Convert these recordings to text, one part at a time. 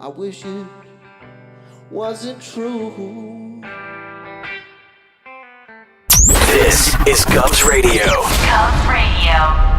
I wish it wasn't true. This is Govs Radio. Govs Radio.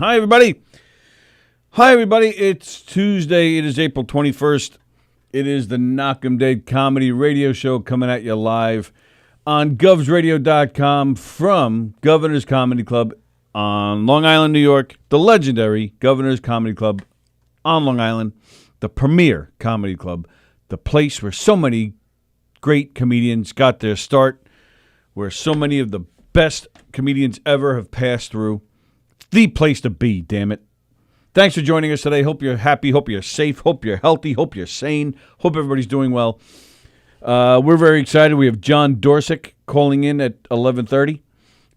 Hi, everybody. Hi, everybody. It's Tuesday. It is April 21st. It is the Knockem Day Comedy Radio Show coming at you live on govsradio.com from Governor's Comedy Club on Long Island, New York, the legendary Governor's Comedy Club on Long Island, the premier comedy club, the place where so many great comedians got their start, where so many of the best comedians ever have passed through. The place to be, damn it. Thanks for joining us today. Hope you're happy. Hope you're safe. Hope you're healthy. Hope you're sane. Hope everybody's doing well. We're very excited. We have John Dorsick calling in at 11:30.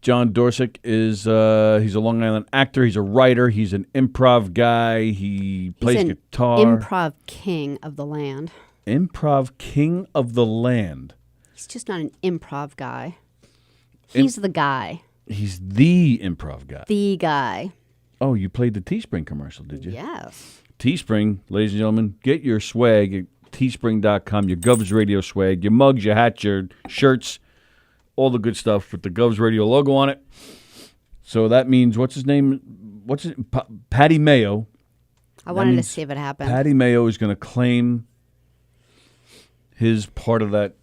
John Dorsick is he's a Long Island actor. He's a writer. He's an improv guy. He plays guitar. Improv king of the land. Improv king of the land. He's just not an improv guy. He's the guy. He's the improv guy. The guy. Oh, you played the Teespring commercial, did you? Yes. Teespring, ladies and gentlemen, get your swag at teespring.com, your Govs Radio swag, your mugs, your hats, your shirts, all the good stuff with the Govs Radio logo on it. So that means, what's his name? Patty Mayo. I wanted to see if it happened. Patty Mayo is going to claim his part of that.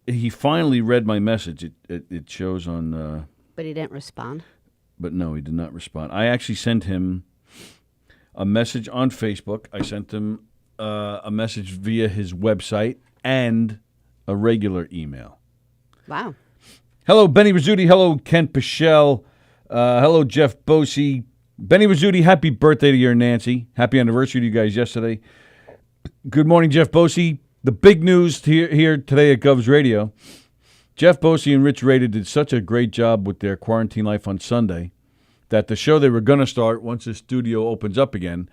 He finally read my message. It shows on... but he didn't respond. But no, he did not respond. I actually sent him a message on Facebook. I sent him a message via his website and a regular email. Wow. Hello, Benny Rizzuti. Hello, Kent Pichelle. Hello, Jeff Bosey. Benny Rizzuti, happy birthday to your Nancy. Happy anniversary to you guys yesterday. Good morning, Jeff Bosey. The big news here today at Govs Radio. Jeff Bosey and Rich Rader did such a great job with their quarantine life on Sunday that the show they were going to start once the studio opens up again,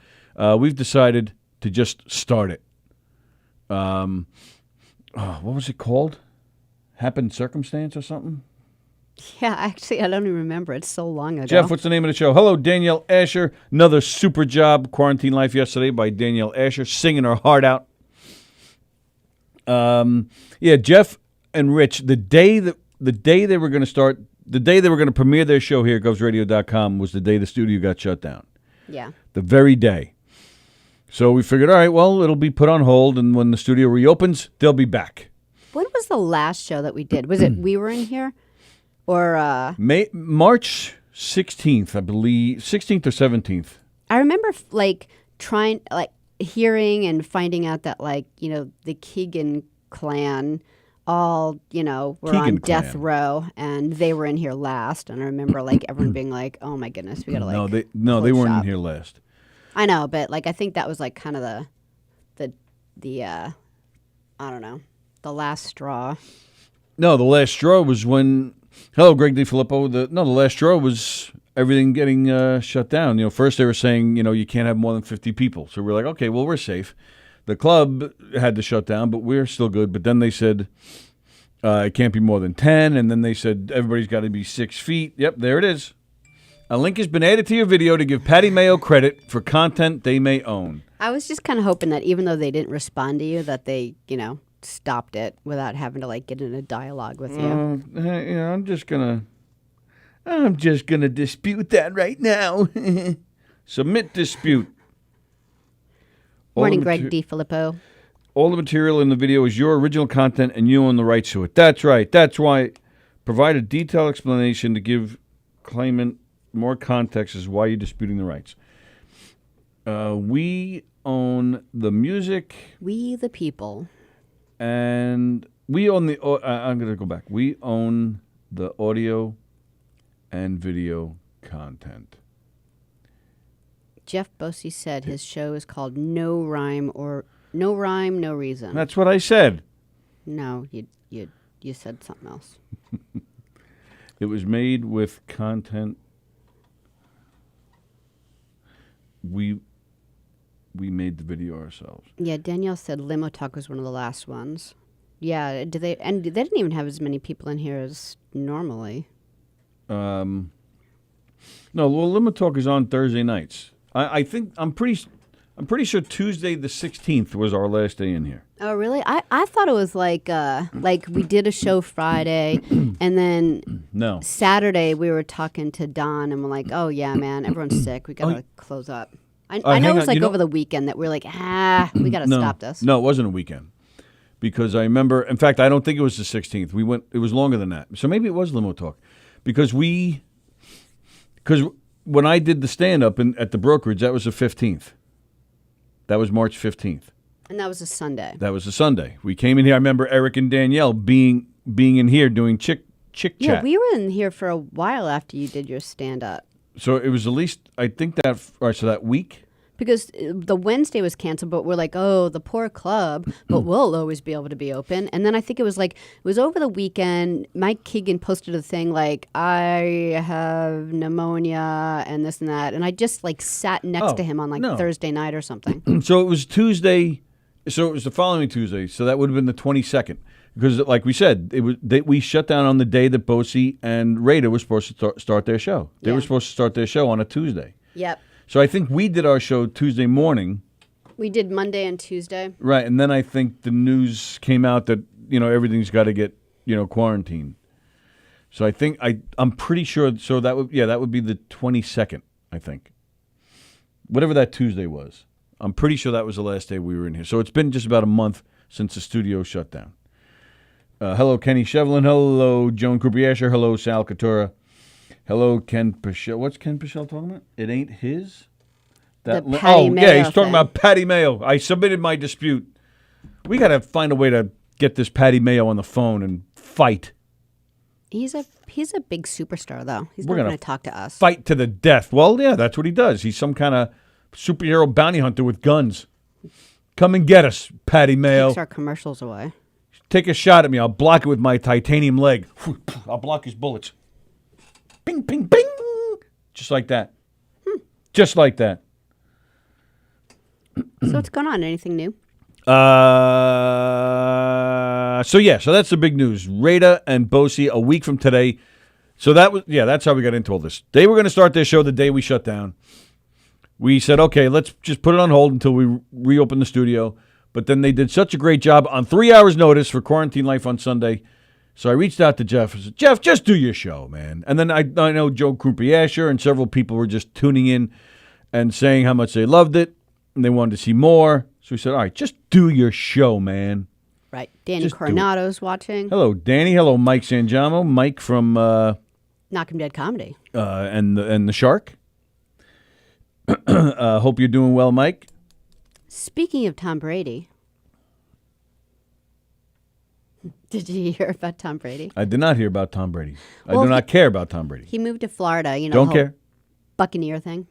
we've decided to just start it. What was it called? Happened Circumstance or something? Yeah, actually, I don't even remember. It's so long ago. Jeff, what's the name of the show? Hello, Danielle Asher. Another super job, Quarantine Life yesterday by Danielle Asher, singing her heart out. Yeah, Jeff and Rich, the day they were going to premiere their show here at govsradio.com was the day the studio got shut down. Yeah. The very day. So we figured, all right, well, it'll be put on hold, and when the studio reopens, they'll be back. When was the last show that we did? Was it We Were in Here? Or March 16th, I believe, 16th or 17th. I remember hearing and finding out that the Keegan clan all, were Keegan on death clan. row, and they were in here last. And I remember everyone being like, "Oh my goodness, we gotta they close weren't shop." in here last. I know, but I think that was kind of the I don't know, the last straw. No, the last straw was when. Hello, Greg DiFilippo. The last straw was everything getting shut down. First they were saying you can't have more than 50 people. So we're like, okay, well we're safe. The club had to shut down, but we're still good. But then they said it can't be more than 10, and then they said everybody's got to be 6 feet. Yep, there it is. A link has been added to your video to give Patty Mayo credit for content they may own. I was just kind of hoping that even though they didn't respond to you, that they, stopped it without having to get in a dialogue with you. I'm just gonna dispute that right now. Submit dispute. Morning, Greg DiFilippo. All the material in the video is your original content, and you own the rights to it. That's right. That's why. Provide a detailed explanation to give claimant more context as why you're disputing the rights. We own the music. We the people. And we own the. I'm going to go back. We own the audio and video content. Jeff Bosey said his show is called No Rhyme, No Reason. That's what I said. No, you said something else. It was made with content. We made the video ourselves. Yeah, Danielle said Limo Talk was one of the last ones. Yeah, they didn't even have as many people in here as normally. No, well, Limo Talk is on Thursday nights. I think I'm pretty sure Tuesday the 16th was our last day in here. Oh, really? I thought it was like we did a show Friday, and then No. Saturday we were talking to Don, and we're like, oh yeah, man, everyone's sick. We gotta close up. I know hang it was on, over the weekend that we're like, we gotta stop this. No, it wasn't a weekend. Because I remember, in fact, I don't think it was the 16th. It was longer than that. So maybe it was Limo Talk. Because when I did the stand-up at the brokerage, that was the 15th. That was March 15th. And that was a Sunday. That was a Sunday. We came in here. I remember Eric and Danielle being in here doing chick chat. Yeah, we were in here for a while after you did your stand-up. So it was at least, I think that, all right, so that week? Because the Wednesday was canceled, but we're like, oh, the poor club, but we'll always be able to be open. And then I think it was over the weekend. Mike Keegan posted a thing like, I have pneumonia and this and that. And I just sat next to him on Thursday night or something. So it was Tuesday. So it was the following Tuesday. So that would have been the 22nd. Because like we said, we shut down on the day that Bosey and Rada were supposed to start their show. They were supposed to start their show on a Tuesday. Yep. So I think we did our show Tuesday morning. We did Monday and Tuesday. Right, and then I think the news came out that, everything's got to get, quarantined. So I think I'm pretty sure, so that would be the 22nd, I think. Whatever that Tuesday was. I'm pretty sure that was the last day we were in here. So it's been just about a month since the studio shut down. Hello, Kenny Shevlin. Hello, Joan Krupiasher. Hello, Sal Katura. Hello, Ken Pichelle. What's Ken Pichelle talking about? It ain't his? Patty Mayo He's talking thing. about Patty Mayo. I submitted my dispute. We got to find a way to get this Patty Mayo on the phone and fight. He's a big superstar, though. He's We're not gonna going to talk to us. Fight to the death. Well, yeah, that's what he does. He's some kind of superhero bounty hunter with guns. Come and get us, Patty Mayo. Takes our commercials away. Take a shot at me. I'll block it with my titanium leg. I'll block his bullets. Bing, bing, bing. Just like that. Just like that. So what's going on? Anything new? So that's the big news. Rada and Bosey a week from today. So that's how we got into all this. They were going to start their show the day we shut down. We said, okay, let's just put it on hold until we reopen the studio. But then they did such a great job on 3 hours notice for Quarantine Life on Sunday So I reached out to Jeff. I said, Jeff, just do your show, man. And then I know Joe Krupiasher and several people were just tuning in and saying how much they loved it and they wanted to see more. So we said, all right, just do your show, man. Right. Danny Just do it. Coronado's watching. Hello, Danny. Hello, Mike Sangiamo. Mike from Knockem Dead Comedy. and the Shark. Hope you're doing well, Mike. Speaking of Tom Brady, did you hear about Tom Brady? I did not hear about Tom Brady. I Well, do not care about Tom Brady. He moved to Florida, you know, Don't the whole care. Buccaneer thing.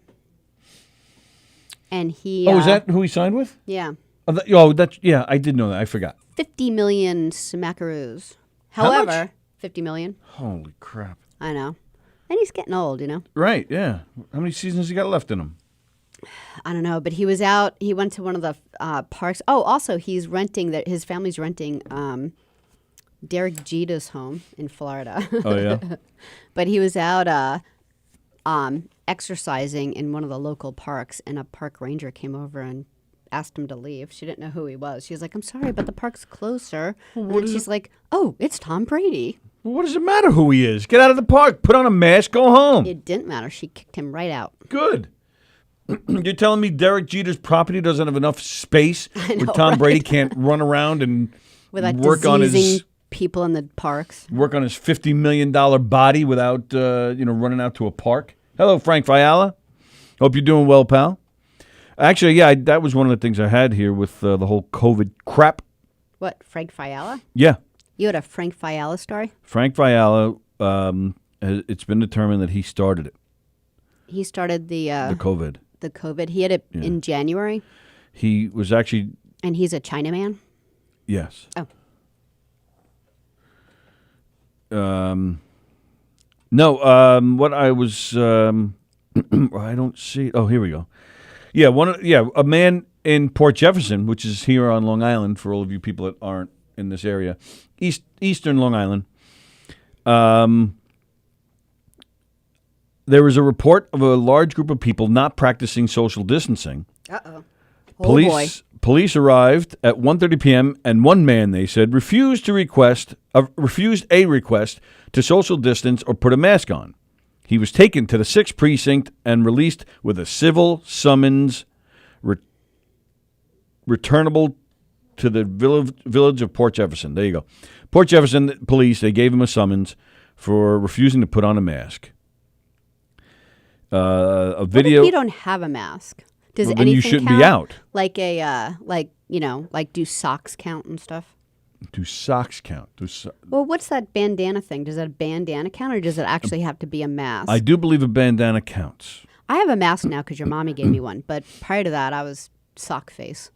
And he Oh, is that who he signed with? Yeah. That's yeah. I did know that. I forgot. 50 million smackaroos. How much? However, 50 million. Holy crap! I know. And he's getting old, you know. Right? Yeah. How many seasons he got left in him? I don't know, but he was out. He went to one of the parks. Oh, also, he's renting that. His family's renting Derek Jeter's home in Florida. Oh yeah. But he was out exercising in one of the local parks, and a park ranger came over and asked him to leave. She didn't know who he was. She was like, "I'm sorry, but the park's closed, sir." And then she's like, "Oh, it's Tom Brady." Well, what does it matter who he is? Get out of the park. Put on a mask. Go home. It didn't matter. She kicked him right out. Good. You're telling me Derek Jeter's property doesn't have enough space where know, Tom right? Brady can't run around and With work on diseasing his people in the parks. $50 million body without running out to a park? Hello, Frank Fiala. Hope you're doing well, pal. Actually, yeah, that was one of the things I had here with the whole COVID crap. What, Frank Fiala? Yeah, You had a Frank Fiala story? Frank Fiala. It's been determined that he started it. He started the COVID. the COVID. He had it in January, He was actually and he's a Chinaman. yes. Oh. No. What I was. I don't see. Oh, here we go. Yeah. A man in Port Jefferson, which is here on Long Island, for all of you people that aren't in this area, eastern Long Island. There was a report of a large group of people not practicing social distancing. Uh-oh. Boy. Police arrived at 1:30 p.m. and one man, they said, refused a request to social distance or put a mask on. He was taken to the 6th precinct and released with a civil summons returnable to the village of Port Jefferson. There you go. Port Jefferson police, they gave him a summons for refusing to put on a mask. A video. What if you don't have a mask? Does Well, anything then you shouldn't count? be out. Like like do socks count and stuff? Do socks count? Well, what's that bandana thing? Does that a bandana count, or does it actually have to be a mask? I do believe a bandana counts. I have a mask now because your mommy gave me one, but prior to that, I was sock face.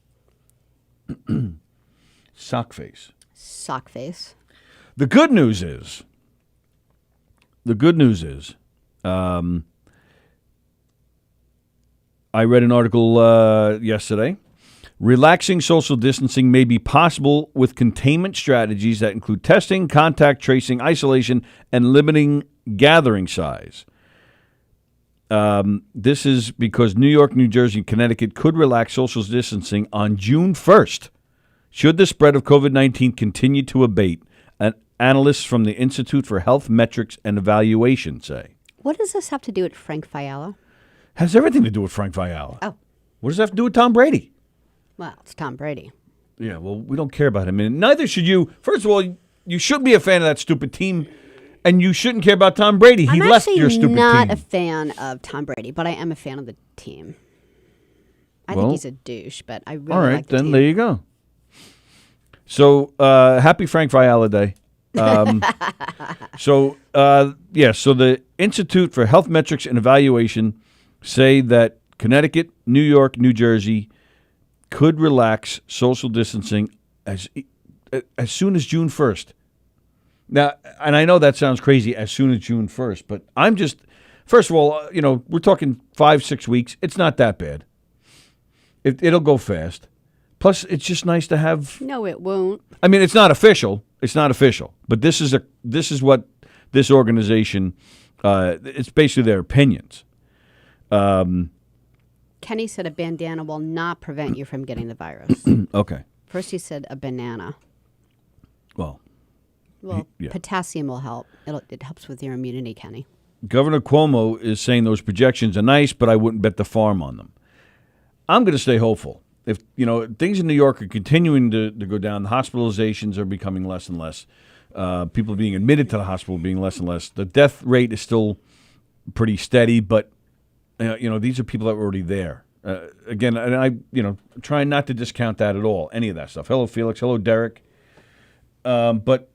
Sock face. Sock face. The good news is, I read an article yesterday. Relaxing social distancing may be possible with containment strategies that include testing, contact tracing, isolation, and limiting gathering size. This is because New York, New Jersey, and Connecticut could relax social distancing on June 1st. Should the spread of COVID-19 continue to abate, analysts from the Institute for Health Metrics and Evaluation say. What does this have to do with Frank Fiala? Has everything to do with Frank Fiala. Oh. What does that have to do with Tom Brady? Well, it's Tom Brady. Yeah, well, we don't care about him. And neither should you. First of all, you shouldn't be a fan of that stupid team, and you shouldn't care about Tom Brady. He I'm left actually your stupid not team. a fan of Tom Brady, but I am a fan of the team. I Well, think he's a douche, but I really All right, like the then team. there you go. So, happy Frank Fiala Day. So the Institute for Health Metrics and Evaluation say that Connecticut, New York, New Jersey could relax social distancing as soon as June 1st. Now, and I know that sounds crazy, as soon as June 1st, but I'm just, first of all, we're talking 5-6 weeks. It's not that bad. It'll go fast. Plus, it's just nice to have. No, it won't. I mean, it's not official. But this is what this organization. It's basically their opinions. Kenny said a bandana will not prevent you from getting the virus. Okay. First he said a banana. Well, Well, Yeah. potassium will help. It helps with your immunity, Kenny. Governor Cuomo is saying those projections are nice, but I wouldn't bet the farm on them. I'm going to stay hopeful. If things in New York are continuing to go down, the hospitalizations are becoming less and less. People being admitted to the hospital being less and less. The death rate is still pretty steady, but these are people that were already there. Again, and I trying not to discount that at all. Any of that stuff. Hello, Felix. Hello, Derek. But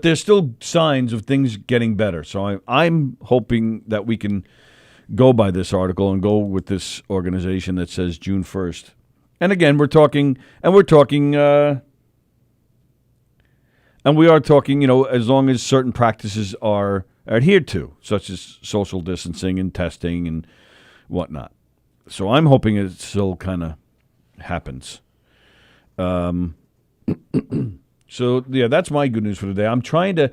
there's still signs of things getting better. So I'm hoping that we can go by this article and go with this organization that says June 1st. And again, we are talking, as long as certain practices are adhered to, such as social distancing and testing and whatnot. So I'm hoping it still kind of happens. So yeah, that's my good news for today. I'm trying to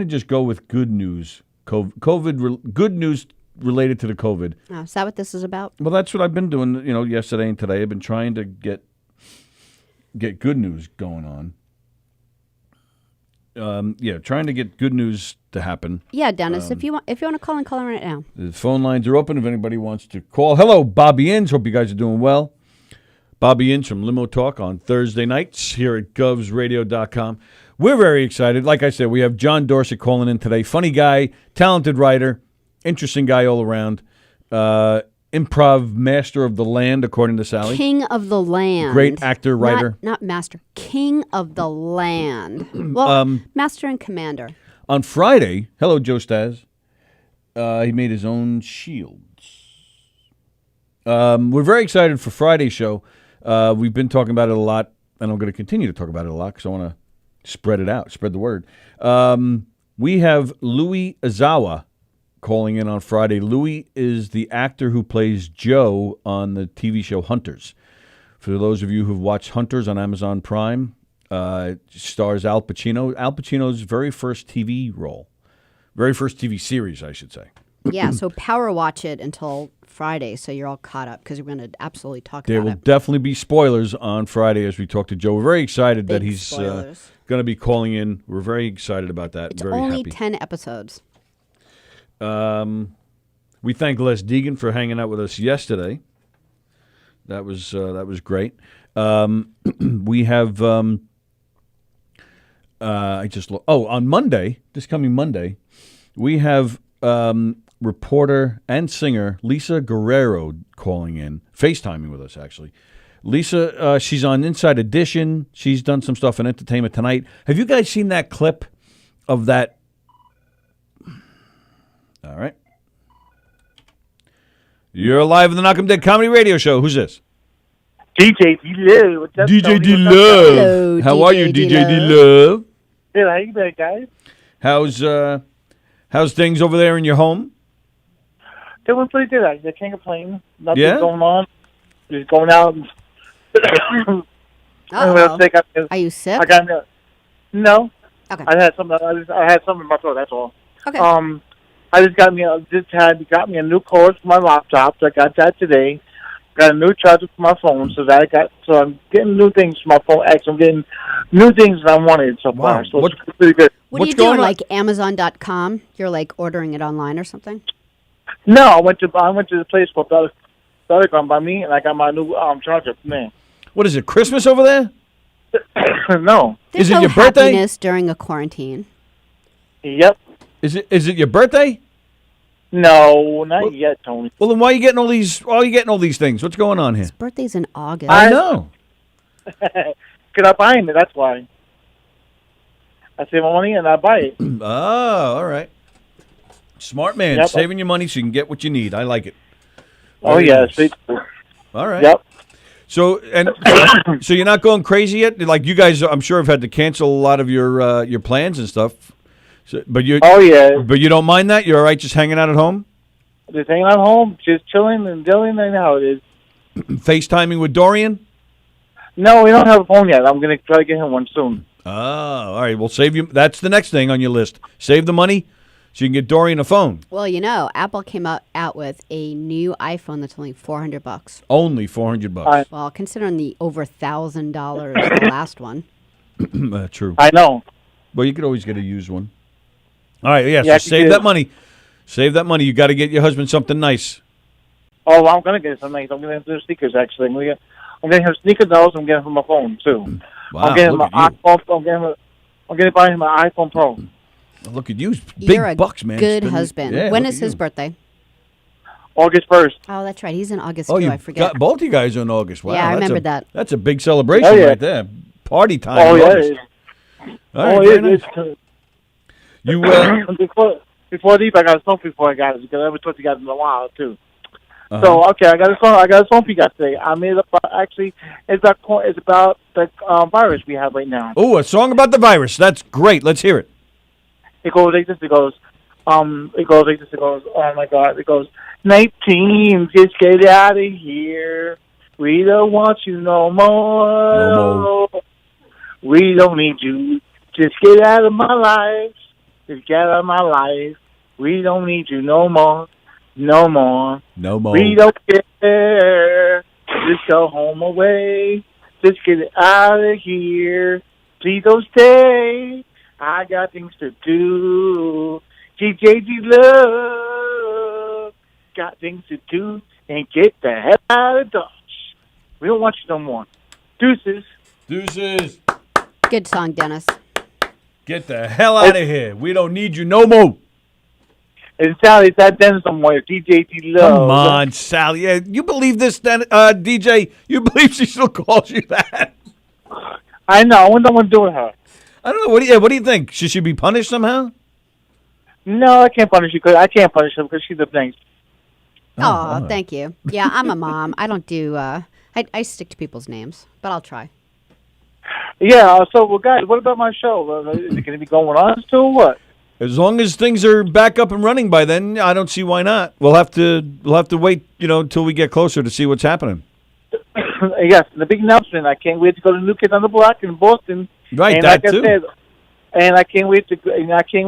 just go with good news. Good news related to the COVID. Oh, is that what this is about? Well, that's what I've been doing. Yesterday and today, I've been trying to get good news going on. Trying to get good news to happen. Yeah, Dennis, if you want to call right now. The phone lines are open if anybody wants to call. Hello, Bobby Inns. Hope you guys are doing well. Bobby Inns from Limo Talk on Thursday nights here at govsradio.com. We're very excited. Like I said, we have John Dorsett calling in today. Funny guy, talented writer, interesting guy all around. Improv master of the land, according to Sallie. King of the land. Great actor, writer. Not master. King of the land. Well, master and commander. On Friday, hello, Joe Staz. He made his own shields. We're very excited for Friday's show. We've been talking about it a lot, and I'm going to continue to talk about it a lot because I want to spread it out, spread the word. We have Louis Azawa calling in on Friday. Louis is the actor who plays Joe on the TV show Hunters. For those of you who've watched Hunters on Amazon Prime, stars Al Pacino. Al Pacino's very first TV role. Very first TV series, I should say. Yeah, so power watch it until Friday so you're all caught up because we're going to absolutely talk There about will it. definitely be spoilers on Friday as we talk to Joe. We're very excited that Big he's going spoilers. to be calling in. We're very excited about that. It's very only happy. 10 episodes. We thank Les Deegan for hanging out with us yesterday. That was great. We have on Monday, this coming Monday, we have reporter and singer Lisa Guerrero calling in, FaceTiming with us actually. Lisa, she's on Inside Edition. She's done some stuff in Entertainment Tonight. Have you guys seen that clip of that? All right. You're live in the Knockem Dead Comedy Radio Show. Who's this? DJ D Love. What's up, DJ Tony? D What's up, Love. Hello, How DJ are you, D. DJ D Love. Love? Good, how you been, guys? How's things over there in your home? Doing pretty good. I can't complain. Nothing Yeah? going on. Just going out. And Uh-oh. sick. Are you sick? I got no. Okay. I had something. I had something in my throat. That's all. Okay. I just got me a new cord for my laptop. So I got that today. Got a new charger for my phone. So I'm getting new things for my phone. Actually, I'm getting new things that I wanted so Wow. far. So it's pretty good. What are what's you doing, going on? like Amazon.com? You're like ordering it online or something? No, I went to the place called Telecom by me, and I got my new charger from there. What is it, Christmas over there? No. There's Is it no your birthday? happiness during a quarantine. Yep. Is it your birthday? No, not yet, Tony. Well, then why are you getting all these things? What's going on here? His birthday's in August. I know. Because I'm buying it, that's why. I save my money and I buy it. Oh, all right. Smart man, Yep. saving your money so you can get what you need. I like it. Oh, Very yeah. nice. All right. Yep. So so you're not going crazy yet? Like you guys, I'm sure have had to cancel a lot of your plans and stuff. So, but you Oh, yeah. but you don't mind that? You're all right just hanging out at home? Just hanging out home, just chilling and dealing, and how it is. FaceTiming with Dorian? No, we don't have a phone yet. I'm going to try to get him one soon. Oh, all right. Well, save you. That's the next thing on your list. Save the money so you can get Dorian a phone. Well, Apple came out with a new iPhone that's only $400. Only $400. All right. Well, considering the over $1,000 the last one. True. I know. Well, you could always get a used one. All right, yeah, Yeah, so save that money. Save that money. You got to get your husband something nice. Oh, I'm gonna get some nice. I'm gonna do sneakers actually. I'm getting him sneakers. And also, I'm getting him my phone too. Wow, I'm getting him look my at you. iPhone. I'm gonna buy him my iPhone Pro. Look at you. Big You're a bucks, man. good Spending- husband. Yeah, When look is at his you. birthday? August 1st. Oh, that's right. He's in August Oh, too. you I forget. got both you guys in August. Wow, Yeah, I that's remember a- that. That's a big celebration Oh, yeah. right there. Party time. Oh in yeah. August. All right, Oh very yeah. nice. You Before leave, I got a song before I got it because I haven't talked to you guys in a while too. uh-huh. So okay, I got a song for you guys today. I made up. Actually, it's about the virus we have right now. Oh, a song about the virus. That's great. Let's hear it. It goes like this. It goes like this. It goes. Oh my God. It goes. 19, just get out of here. We don't want you no more. No more. We don't need you. Just get out of my life. Just get out of my life. We don't need you no more. No more. No more. We don't care. Just go home away. Just get out of here. Please don't stay. I got things to do. GJG love. Got things to do. And get the hell out of Dodge. We don't want you no more. Deuces. Deuces. Good song, Dennis. Get the hell out of here. We don't need you no more. And Sallie, it's that Dennis somewhere. DJG love. Come on, Sally. Yeah, you believe this, DJ? You believe she still calls you that? I know. I wonder what I'm doing her. I don't know. What do you think? Should she be punished somehow? No, I can't punish you. I can't punish her because she's a thing. Oh, thank you. Yeah, I'm a mom. I don't do. I stick to people's names, but I'll try. Yeah, so, well, guys, what about my show? Is it going to be going on still or what? As long as things are back up and running by then, I don't see why not. We'll have to wait, until we get closer to see what's happening. Yes, the big announcement. I can't wait to go to New Kids on the Block in Boston. Right, and that like too. I said, and I can't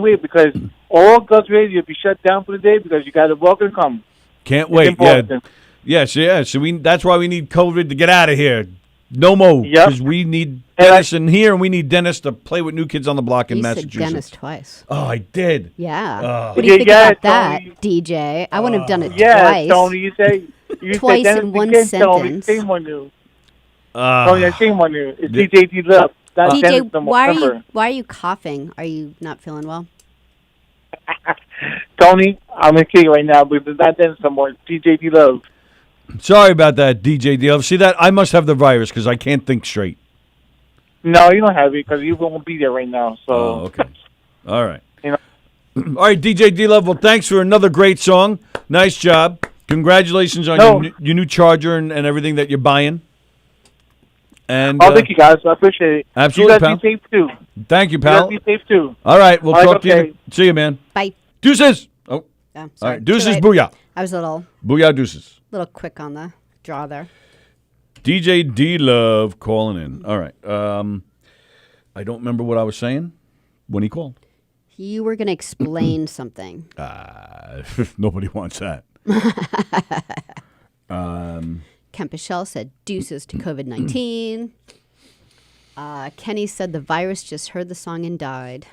wait because all God's Radio will be shut down for the day because you got to welcome to come. Can't It's wait. in Boston. Yes, yeah. So that's why we need COVID to get out of here. No more, Yep. because we need Dennis in here, and we need Dennis to play with New Kids on the Block in You said Massachusetts. Dennis twice. Oh, I did. Yeah. What do you think Yeah, about that, Tony. DJ? I wouldn't have done it Yeah, twice. Tony, you Twice said Dennis in one again, Tony. sentence. Shame on you. Tony, shame on you. It's the- DJG Love. That's DJ, Dennis the why member. are you coughing? Are you not feeling well? Tony, I'm going to kill you right now, but it's not Dennis no more. It's DJG Love. Sorry about that, DJ Deal. See that? I must have the virus because I can't think straight. No, you don't have it because you won't be there right now. So. Oh, okay. All right. You know. All right, DJ D-Love, well, thanks for another great song. Nice job. Congratulations on your new Charger and everything that you're buying. And Thank you, guys. I appreciate it. Absolutely, you guys pal. be safe, too. Thank you, You pal. guys be safe, too. All right, we'll All right, talk to you. okay. See you, man. Bye. Deuces. Oh, Oh, all sorry. right. Deuces, Too late. booyah. I was a Booyah, deuces. little quick on the draw there. DJ D-Love calling in. All right. I don't remember what I was saying when he called. You were going to explain something. Nobody wants that. Kemp Michelle said deuces to COVID-19. Kenny said the virus just heard the song and died.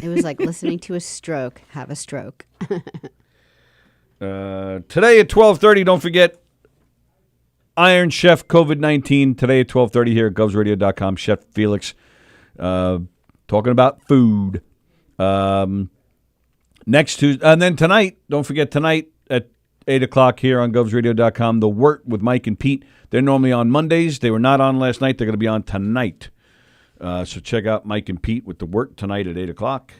It was like listening to a stroke have a stroke. Today at 12:30, don't forget Iron Chef COVID-19. Today at 12:30 here at govsradio.com. Chef Felix talking about food. Next Tuesday, and then tonight, don't forget tonight at 8 o'clock here on govsradio.com, The Wort with Mike and Pete. They're normally on Mondays. They were not on last night. They're going to be on tonight. So check out Mike and Pete with The Wort tonight at 8 o'clock.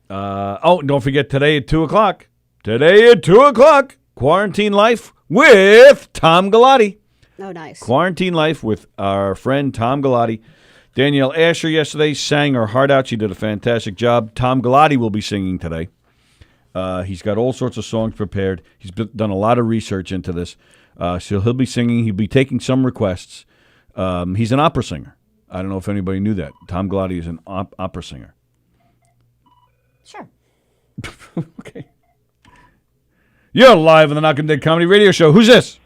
Don't forget today at 2 o'clock. Today at 2 o'clock, Quarantine Life with Tom Galati. Oh, nice. Quarantine Life with our friend Tom Galati. Danielle Asher yesterday sang her heart out. She did a fantastic job. Tom Galati will be singing today. He's got all sorts of songs prepared. He's done a lot of research into this. So he'll be singing. He'll be taking some requests. He's an opera singer. I don't know if anybody knew that. Tom Galati is an opera singer. Sure. Okay. You're live on the Knockem Dead Comedy Radio Show. Who's this?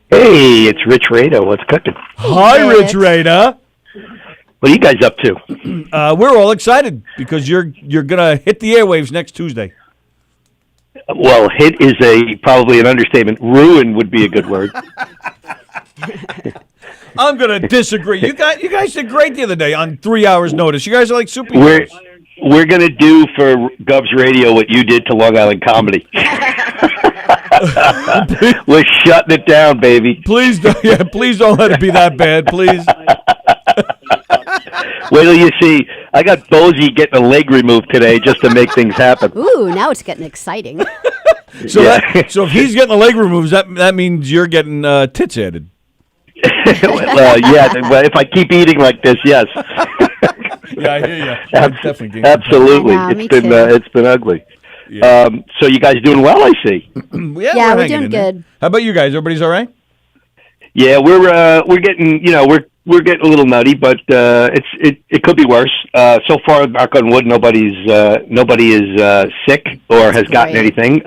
Hey, it's Rich Rado. What's cooking? Hi, Rich. Rich Rada. What are you guys up to? We're all excited because you're gonna hit the airwaves next Tuesday. Well, hit is probably an understatement. Ruin would be a good word. I'm gonna disagree. You guys did great the other day on 3 hours notice. You guys are like superheroes. We're gonna do for Gov's Radio what you did to Long Island Comedy. We're shutting it down, baby. Please don't let it be that bad, please. Wait till you see. I got Bozy getting a leg removed today just to make things happen. Ooh, now it's getting exciting. So if he's getting a leg removed, that means you're getting tits added. Yeah, if I keep eating like this, yes. Yeah, I hear you. Absolutely. I know, It's been ugly. Yeah. So you guys doing well, I see. Yeah, we're doing good. How about you guys? Everybody's all right? Yeah, we're getting we're getting a little nutty, but it could be worse. So far, knock on wood, nobody is sick or has gotten Great. anything.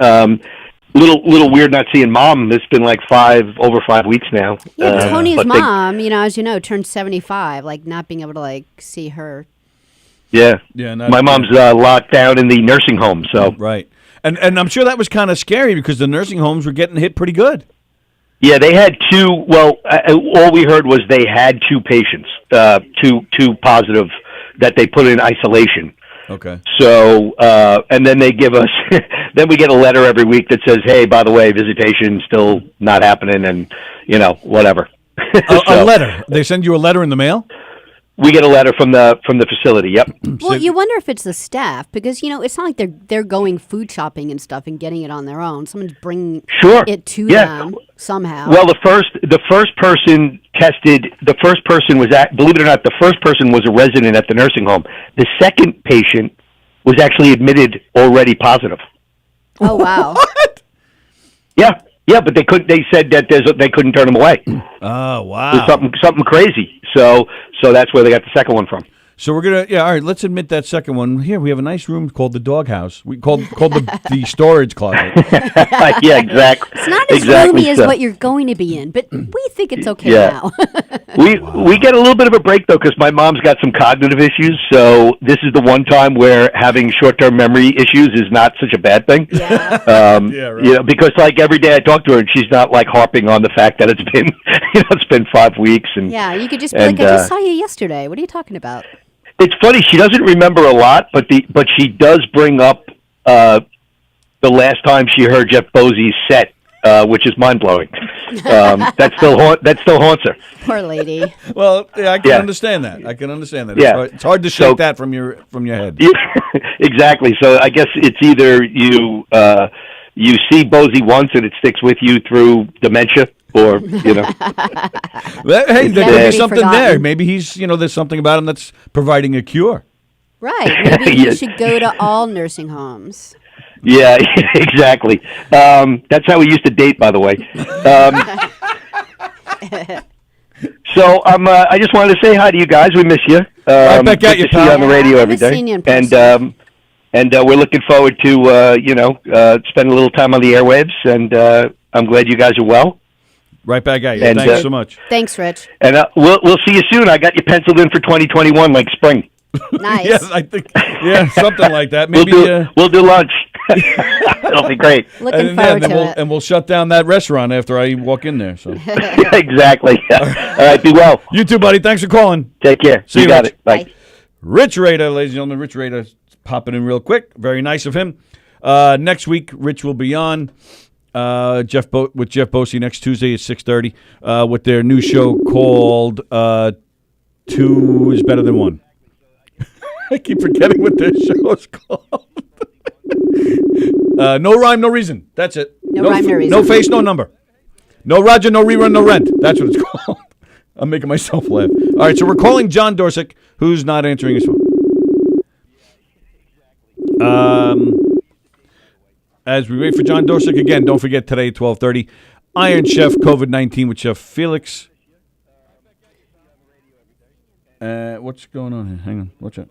Little weird not seeing Mom. It's been like over 5 weeks now. Yeah, Tony's but mom, as you know, turned 75. Like not being able to see her. Yeah. My mom's locked down in the nursing home. So right, and I'm sure that was kind of scary because the nursing homes were getting hit pretty good. yeah, they had two. Well, all we heard was they had two patients, two positive that they put in isolation. Okay. So, and then they give us, then we get a letter every week that says, hey, by the way, visitation still not happening and, whatever. A letter? They send you a letter in the mail? We get a letter from the facility, yep. Well, you wonder if it's the staff because, it's not like they're going food shopping and stuff and getting it on their own. Someone's bringing it to them somehow. Well, the first person tested, believe it or not, the first person was a resident at the nursing home. The second patient was actually admitted already positive. Oh, wow. What? Yeah, but they said that they couldn't turn him away. Oh, wow. It was something crazy. So that's where they got the second one from. So we're gonna, all right. Let's admit that second one. Here we have a nice room called the doghouse. We called the storage closet. Yeah, exactly. It's not as roomy as what you're going to be in, but we think it's okay now. We get a little bit of a break though because my mom's got some cognitive issues. So this is the one time where having short-term memory issues is not such a bad thing. Yeah. Right. Because like every day I talk to her and she's not like harping on the fact that it's been it's been 5 weeks and yeah, you could just be like, I just saw you yesterday. What are you talking about? It's funny. She doesn't remember a lot, but she does bring up the last time she heard Jeff Bosey's set, which is mind blowing. That still haunts her. Poor lady. Well, yeah, I can understand that. Yeah. It's hard to shake that from your head. Yeah, exactly. So I guess it's either you see Bosey once and it sticks with you through dementia, or Hey, there could be something there. Maybe he's there's something about him that's providing a cure. Right. Maybe you should go to all nursing homes. Yeah, exactly. That's how we used to date, by the way. So I just wanted to say hi to you guys. We miss you. Right back at you, to see you on the radio every I miss day. seeing you in person. And we're looking forward to spending a little time on the airwaves. And I'm glad you guys are well. Right back at you. And, Thanks so much. Thanks, Rich. And we'll see you soon. I got you penciled in for 2021, like spring. Nice. Yes, I think. Yeah, something like that. Maybe we'll do lunch. It'll be great. Looking forward to it. And we'll shut down that restaurant after I walk in there. So exactly. All right, be well. You too, buddy. Thanks for calling. Take care. See you, got Rich. it. Bye. Rich Rader, ladies and gentlemen. Rich Rader popping in real quick. Very nice of him. Next week, Rich will be on with Jeff Bosey next Tuesday at 6:30 with their new show called Two is Better Than One. I keep forgetting what their show is called. No rhyme, no reason. That's it. No rhyme, no reason. No face, no number. No Roger, no rerun, no rent. That's what it's called. I'm making myself laugh. All right, so we're calling John Dorsick, who's not answering his phone. As we wait for John Dorsick again, don't forget today at 12:30, Iron Chef COVID-19 with Chef Felix. What's going on here? Hang on, watch out.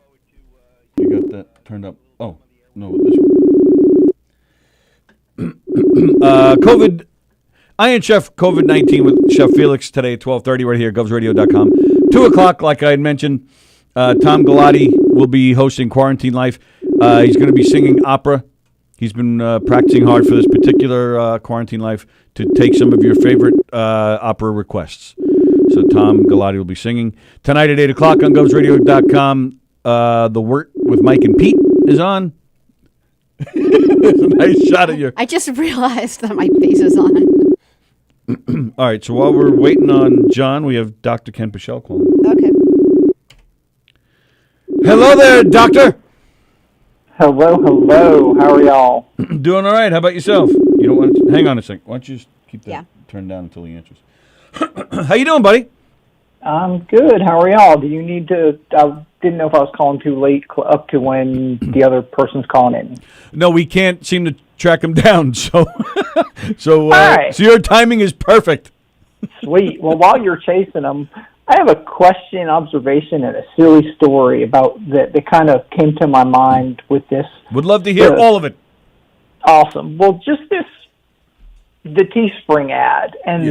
You got that turned up. Oh, no, this one. Iron Chef COVID-19 with Chef Felix today at 12:30 right here at govsradio.com. 2 o'clock, like I had mentioned, Tom Galati will be hosting Quarantine Life. He's going to be singing opera. He's been practicing hard for this particular Quarantine Life to take some of your favorite opera requests. So Tom Galati will be singing. Tonight at 8 o'clock on GovsRadio.com, The Wort with Mike and Pete is on. There's a nice shot of your... I just realized that my face is on. All right, so while we're waiting on John, we have Dr. Ken Pichelle calling. Okay. Hello there, Doctor. Hello. How are y'all? Doing all right. How about yourself? You don't want to, hang on a second. Why don't you just keep that turned down until he answers? How you doing, buddy? I'm good. How are y'all? Do you need to? I didn't know if I was calling too late, up to when the other person's calling in. No, we can't seem to track him down. So, so right. So your timing is perfect. Sweet. Well, while you're chasing them, I have a question, observation, and a silly story about that kind of came to my mind with this. Would love to hear all of it. Awesome. Well, just the Teespring ad, and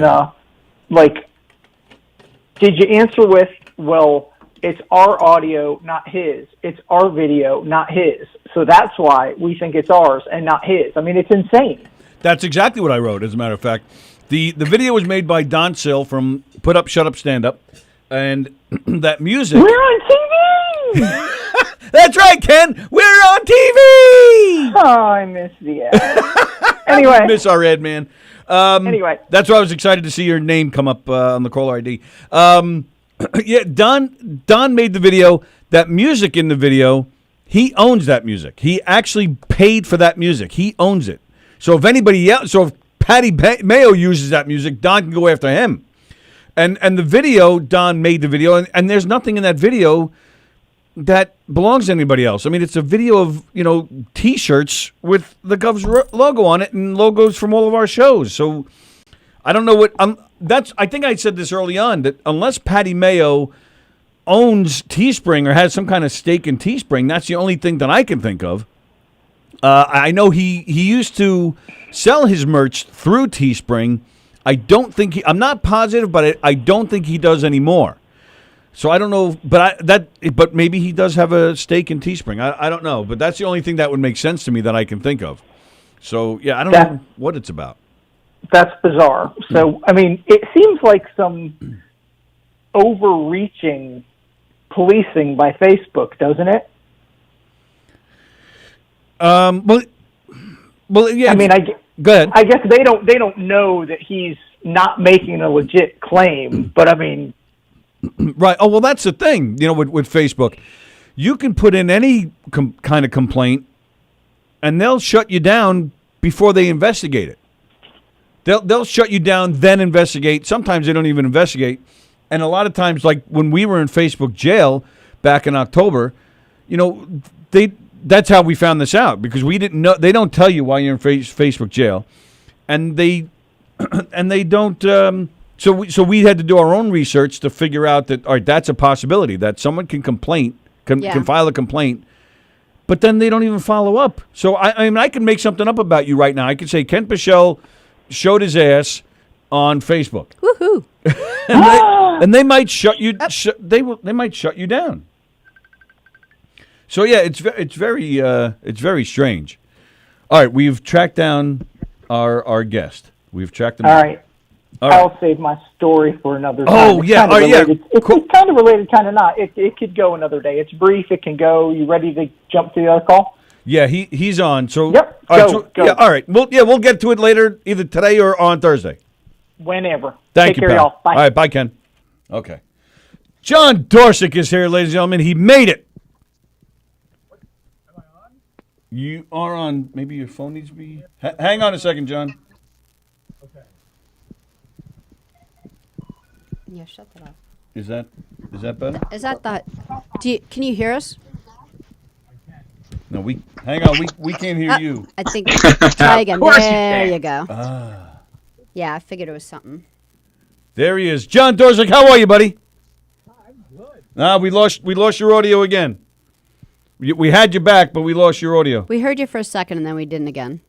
did you answer with, well, it's our audio, not his. It's our video, not his. So that's why we think it's ours and not his. I mean, it's insane. That's exactly what I wrote, as a matter of fact. The video was made by Don Sill from Put Up, Shut Up, Stand Up. And that music... We're on TV! That's right, Ken! We're on TV! Oh, I missed the ad. Anyway. Miss our ad, man. Anyway. That's why I was excited to see your name come up on the caller ID. Yeah, Don made the video. That music in the video, he owns that music. He actually paid for that music. He owns it. So if if Patty Mayo uses that music, Don can go after him. And the video, Don made the video, and there's nothing in that video that belongs to anybody else. I mean, it's a video of, T-shirts with the Govs logo on it and logos from all of our shows. So I don't know what I think I said this early on, that unless Patty Mayo owns Teespring or has some kind of stake in Teespring, that's the only thing that I can think of. I know he used to sell his merch through Teespring. I'm not positive, but I don't think he does anymore. So I don't know, but maybe he does have a stake in Teespring. I don't know, but that's the only thing that would make sense to me that I can think of. So yeah, I don't know what it's about. That's bizarre. So I mean, it seems like some overreaching policing by Facebook, doesn't it? Well, yeah. I mean, go ahead. I guess they don't know that he's not making a legit claim, but I mean, right. Oh, well, that's the thing. With Facebook, you can put in any kind of complaint, and they'll shut you down before they investigate it. They'll shut you down, then investigate. Sometimes they don't even investigate, and a lot of times, like when we were in Facebook jail back in October, that's how we found this out, because we didn't know. They don't tell you why you're in Facebook jail, and they don't. So we had to do our own research to figure out that, all right, that's a possibility that someone can file a complaint, but then they don't even follow up. So I mean, I can make something up about you right now. I could say Ken Pichelle showed his ass on Facebook. Woohoo! and they might shut you. They might shut you down. So yeah, it's very strange. All right, we've tracked down our guest. We've tracked him. All right. I'll save my story for another time. Oh, yeah. Kind of related. Yeah. Cool. It's kind of related, kind of not. It could go another day. It's brief. It can go. You ready to jump to the other call? Yeah, he's on. So yep. Go. Yeah. All right. We'll get to it later, either today or on Thursday. Whenever. Thank Take you, care, pal. y'all. Bye. All right. Bye, Ken. Okay. John Dorsick is here, ladies and gentlemen. He made it. Am I on? You are on. Maybe your phone needs to be. Hang on a second, John. Okay. Yeah, shut that off. Is that better? Is that that? Can you hear us? No, hang on. We can't hear you. I think try again. There you go. Ah. Yeah, I figured it was something. There he is, John Dorsick. How are you, buddy? I'm good. We lost your audio again. We had you back, but we lost your audio. We heard you for a second, and then we didn't again.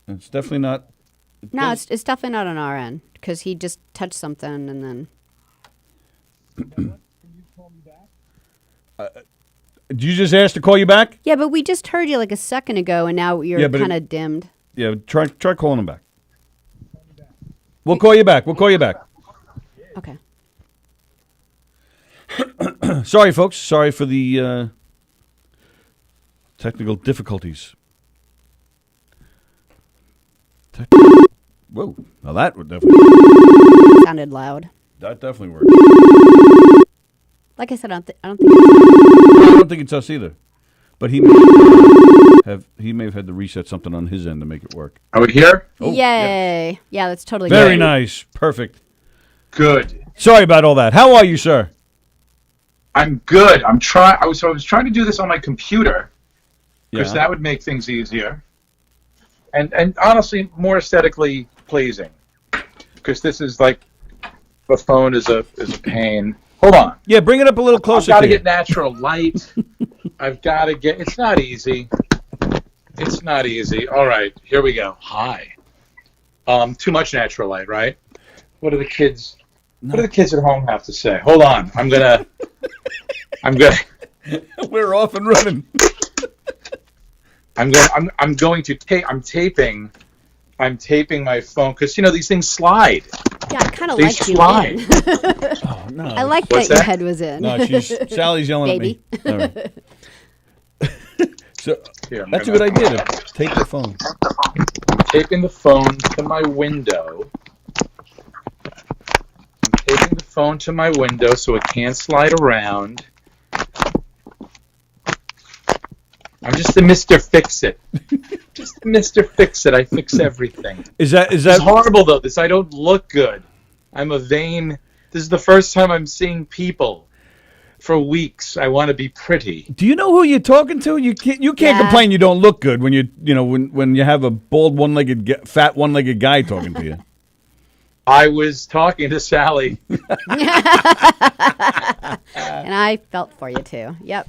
It's definitely not. No, it's definitely not on our end, because he just touched something and then. Did you just ask to call you back? Yeah, but we just heard you like a second ago, and now you're Yeah, but kind of dimmed. Yeah, try calling him back. We'll call you back. Okay. Sorry, folks. Sorry for the technical difficulties. Whoa. Now that would definitely work. Sounded loud. That definitely worked. Like I said, I don't think it's I don't think it's us either. But he may have had to reset something on his end to make it work. Are we here? Oh, Yay. Yeah, that's totally Very good. nice. Perfect. Good. Sorry about all that. How are you, sir? I'm good. I was trying to do this on my computer because Yeah. that would make things easier, and honestly more aesthetically pleasing. Because this is like the phone is a pain. Hold on. Yeah, bring it up a little I've closer got to to you. get natural light. I've got to get. It's not easy. It's not easy. All right, here we go. Hi. Too much natural light, right? What do the kids at home have to say? Hold on. I'm gonna. We're off and running. I'm taping my phone because these things slide. Yeah, I kind of They like you slide. in. Oh, no. I like What's that your that? head was in. No, Sally's yelling Baby. at me. All right. So Here, I'm that's a gonna- good idea to take the phone. I'm taping the phone to my window. I'm taping the phone to my window so it can't slide around. I'm just the Mr. Fix-It. Just the Mr. Fix-It. I fix everything. Is that It's horrible, though. I don't look good. I'm a vain... This is the first time I'm seeing people for weeks. I want to be pretty. Do you know who you're talking to? You can't Yeah. complain you don't look good when when you have a bald fat one-legged guy talking to you. I was talking to Sallie. And I felt for you, too. Yep.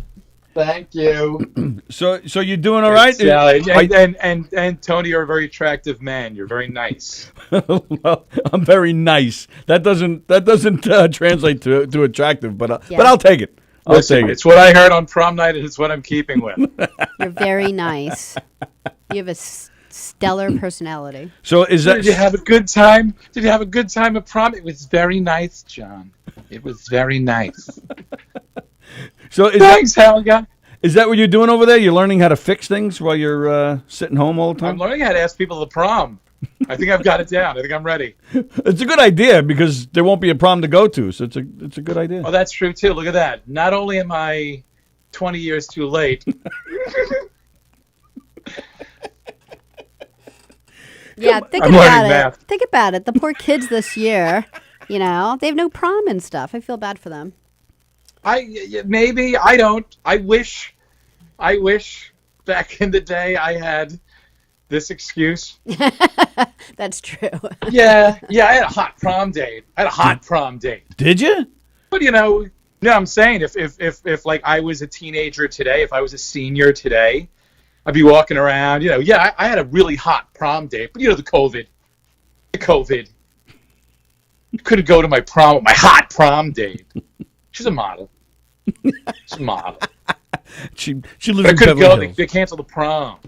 Thank you. So you're doing all right? Sallie. And Tony, you're a very attractive man. You're very nice. Well, I'm very nice. That doesn't translate to attractive, but Yeah. but I'll take it. I'll Listen, take it. it's what I heard on prom night, and it's what I'm keeping with. You're very nice. You have a stellar personality. So is that Did you have a good time? Did you have a good time at prom? It was very nice, John. It was very nice. so is Thanks, Helga. that what you're doing over there? You're learning how to fix things while you're sitting home all the I'm time? learning how to ask people to prom. I think I've got it down. I think I'm ready. It's a good idea because there won't be a prom to go to, so it's a good idea. Oh, that's true, too. Look at that. Not only am I 20 years too late, Yeah, think I'm about learning it. math. Think about it. The poor kids this year, they have no prom and stuff. I feel bad for them. maybe I don't. I wish back in the day I had this excuse. That's true. Yeah, I had a hot prom date. Did you? But I'm saying if like I was a teenager today, if I was a senior today, I'd be walking around. I had a really hot prom date, but the COVID. You couldn't go to my prom with my hot prom date. She's a model. She's a model. She lives But I in couldn't Beverly go. Hills. They canceled the prom.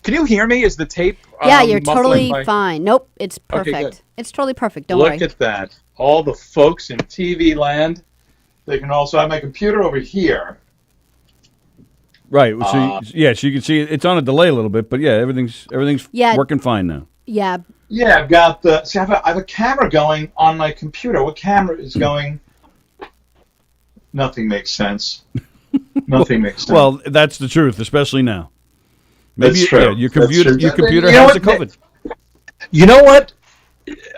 Can you hear me? Is the tape? Yeah, you're muffling totally my- fine. Nope, it's Okay, perfect. good. It's totally perfect. Don't Look worry. at that. All the folks in TV land. They can also have my computer over here. Right. So so you can see it's on a delay a little bit, but yeah, everything's Yeah. working fine now. Yeah, Yeah, I've got I have a camera going on my computer. What camera is going? Nothing makes sense. Nothing makes sense. Well, that's the truth, especially now. Maybe That's true. yeah, your That's computer true. your computer You know has the what? COVID. You know what?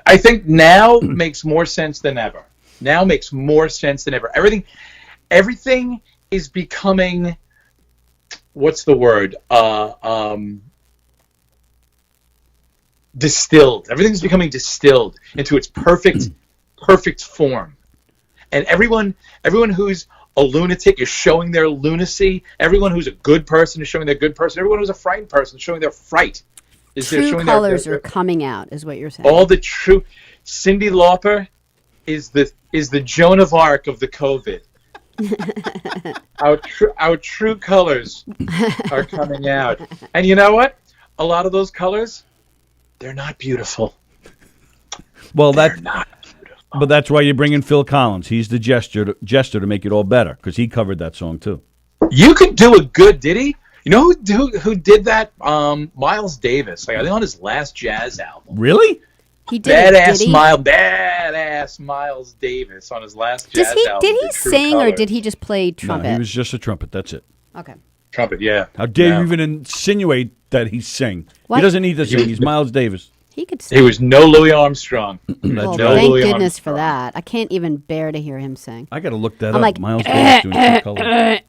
I think now makes more sense than ever. Now makes more sense than ever. Everything is becoming, what's the word? Distilled. Everything's becoming distilled into its perfect form. And everyone who's a lunatic is showing their lunacy. Everyone who's a good person is showing their good person. Everyone who's a frightened person is showing their fright. They're true showing colors their are coming out, is what you're saying. all the true. Cyndi Lauper is the Joan of Arc of the COVID. Our true colors are coming out, and you know what? A lot of those colors, they're not beautiful. Well, They're not beautiful. but that's why you bring in Phil Collins. He's the jester to make it all better because he covered that song too. You could do a good, did he? You know who did that? Miles Davis. Like I think on his last jazz album. Really? He did. Badass Miles Davis on his last jazz album. Did he sing or did he just play trumpet? No, he was just a trumpet. That's it. Okay. Trumpet, yeah. How dare you even insinuate that he sang? What? He doesn't need to sing. He's Miles Davis. He could sing. He was no Louis Armstrong. Well, No thank Louis goodness Armstrong. for that. I can't even bear to hear him sing. I got to look that I'm up. like, Miles Davis doing True Colors.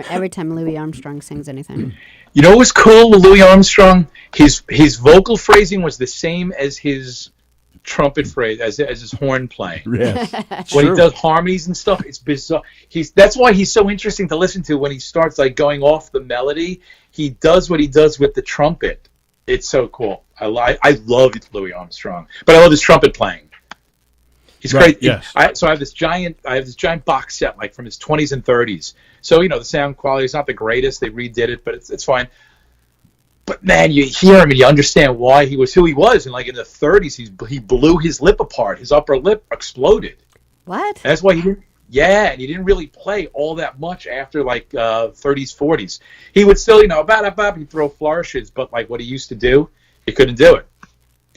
Every time Louis Armstrong sings anything. You know what was cool with Louis Armstrong? His vocal phrasing was the same as his trumpet phrase, as his horn playing. Yes. When he does harmonies and stuff, it's bizarre. That's why he's so interesting to listen to when he starts like going off the melody. He does what he does with the trumpet. It's so cool. I love Louis Armstrong, but I love his trumpet playing. He's Right, great. yes. So I have this giant box set like from his 20s and 30s. So the sound quality is not the greatest. They redid it, but it's fine. But man, you hear him and you understand why he was who he was. And like in the 30s, he blew his lip apart. His upper lip exploded. What? And that's why he didn't. Yeah, and he didn't really play all that much after like 30s, 40s. He would still, he'd throw flourishes, but like what he used to do, he couldn't do it.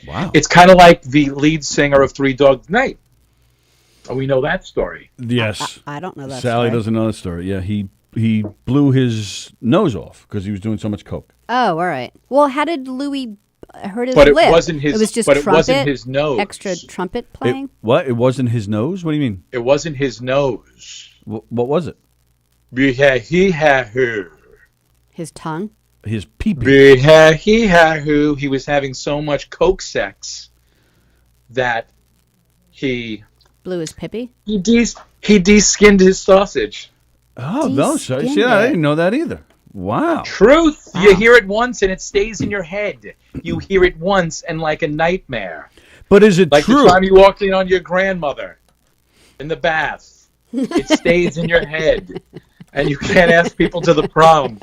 Wow. It's kind of like the lead singer of Three Dogs Night. Oh, we know that story. Yes. I don't know that Sallie story. doesn't know the story. Yeah, he blew his nose off because he was doing so much coke. Oh, all right. Well, how did Louis hurt his But lip? it wasn't his. It was just but trumpet, it wasn't his nose. extra trumpet playing? What? It wasn't his nose? What do you mean? It wasn't his nose. What was it? He had her. His tongue? His pee-pee. He was having so much coke sex that he Blew his pippy? he de-skinned his sausage. Oh, no. See, De-skinned I it. didn't know that either. Wow. Truth. You hear it once and it stays in your head. You hear it once and like a nightmare. But is it Like true? the time you walked in on your grandmother in the bath. It stays in your head. And you can't ask people to the prom.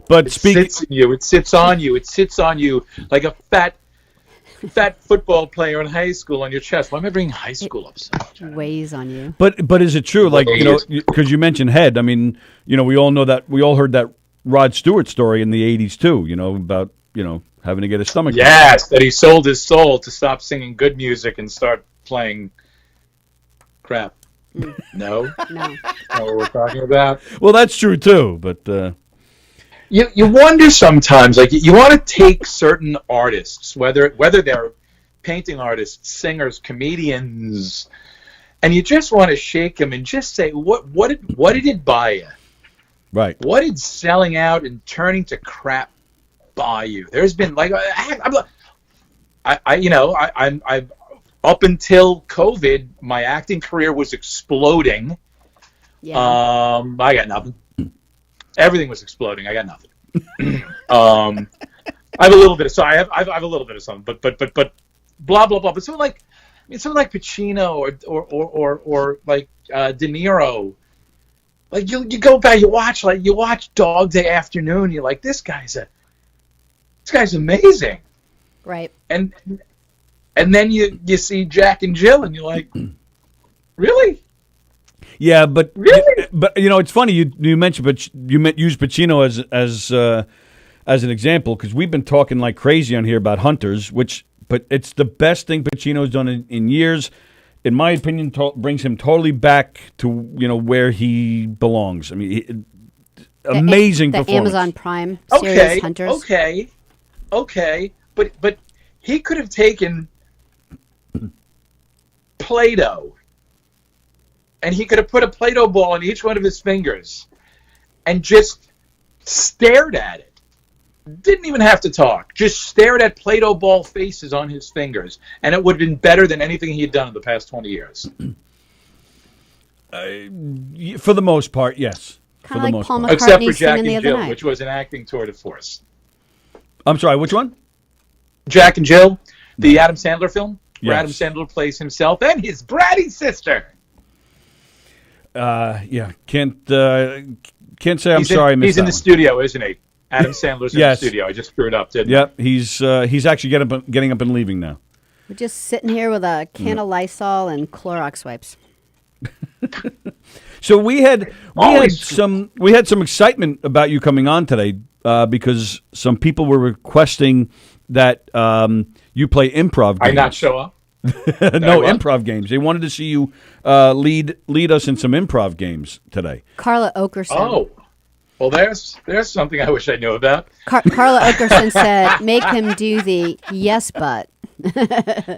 But It sits in you. It sits on you. It sits on you like a fat football player in high school on your chest. Why am I bringing high school up so much? Weighs on you. But is it true? Like, because you mentioned head. I mean, we all know that. We all heard that Rod Stewart story in the 80s too, about, having to get his stomach. Yes, that he sold his soul to stop singing good music and start playing crap. No? No. That's what we're talking about. Well, that's true too, but You wonder sometimes, like you want to take certain artists, whether they're painting artists, singers, comedians, and you just want to shake them and just say, what did it buy you? right. What did selling out and turning to crap buy you? There's been like I'm up until COVID, my acting career was exploding. Yeah. I got nothing. Everything was exploding. I got nothing. I have a little bit of I have a little bit of something, but blah blah blah. But someone like Pacino or like De Niro, like you go back, you watch Dog Day Afternoon. You're like, this guy's amazing. Right. And then you see Jack and Jill, and you're like, really? Yeah, but Really? but it's funny you mentioned, but you used Pacino as an example because we've been talking like crazy on here about Hunters, but it's the best thing Pacino's done in years. In my opinion, brings him totally back to where he belongs. I mean, amazing The performance. Amazon Prime series Hunters. Okay, but he could have taken Play-Doh, and he could have put a Play-Doh ball in each one of his fingers, and just stared at it. Didn't even have to talk. Just stared at Play-Doh ball faces on his fingers, and it would have been better than anything he had done in the past 20 years. For the most part, yes. For Kinda the like most Paul part. Except for McCartney Jack singing the and other Jill, night. which was an acting tour de force. I'm sorry, which one? Jack and Jill, the Adam Sandler film. where Adam Yes. Sandler plays himself and his bratty sister. Yeah, can't say I'm sorry I missed He's in that the one. studio, isn't he? Adam Sandler's in Yes. the studio. I just screwed up, didn't Yep, he's actually getting up and leaving now. We're just sitting here with a can of Lysol and Clorox wipes. So we had Always. some excitement about you coming on today because some people were requesting that you play improv games. I not show up? No, what? improv games. They wanted to see you lead us in some improv games today. Carla Okerson. Oh. Well, there's something I wish I knew about. Carla Okerson said, make him do the yes, but.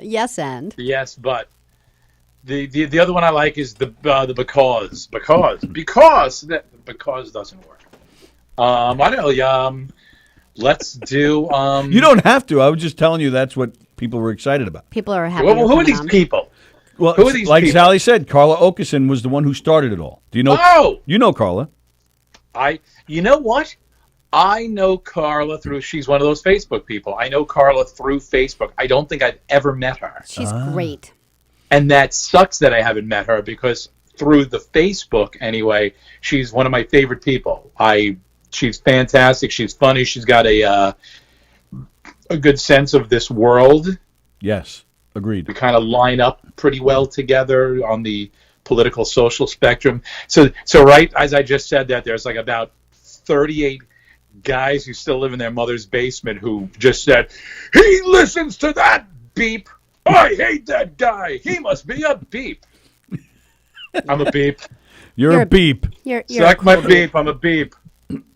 Yes, and. Yes, but the other one I like is the because doesn't work. I don't know. Let's do. You don't have to. I was just telling you that's what people were excited about. People are happy. Well, you're who are coming these on. people? Well, Who are these like people? Sallie said, Carla Okerson was the one who started it all. Do you know? Oh! You know Carla. You know what? I know Carla through. She's one of those Facebook people. I know Carla through Facebook. I don't think I've ever met her, She's great. and that sucks that I haven't met her because through the Facebook anyway, she's one of my favorite people. She's fantastic. She's funny. She's got a good sense of this world. Yes, agreed. We kind of line up pretty well together on the political social spectrum. So right as I just said that, there's like about 38 guys who still live in their mother's basement who just said, he listens to that beep. I hate that guy. He must be a beep. I'm a beep. You're a beep. You're Suck a my cool dude. beep. I'm a beep.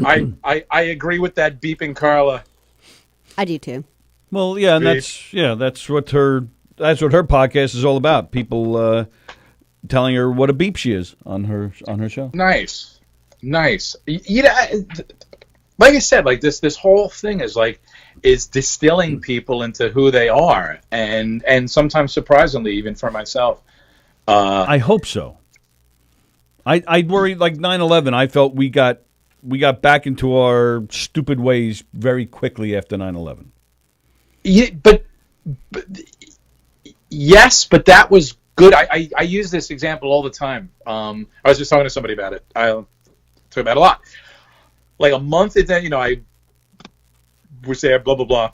I agree with that beeping Carla. I do too. Well, yeah, and Beep. that's what her podcast is all about. People telling her what a beep she is on her show. Nice. You know, like I said, like this whole thing is distilling people into who they are, and sometimes surprisingly, even for myself. I hope so. I worried like 9/11. I felt we got back into our stupid ways very quickly after 9/11. Yeah, but yes, but that was good. I use this example all the time. I was just talking to somebody about it. I talk about it a lot. Like a month into, I was there, blah blah blah.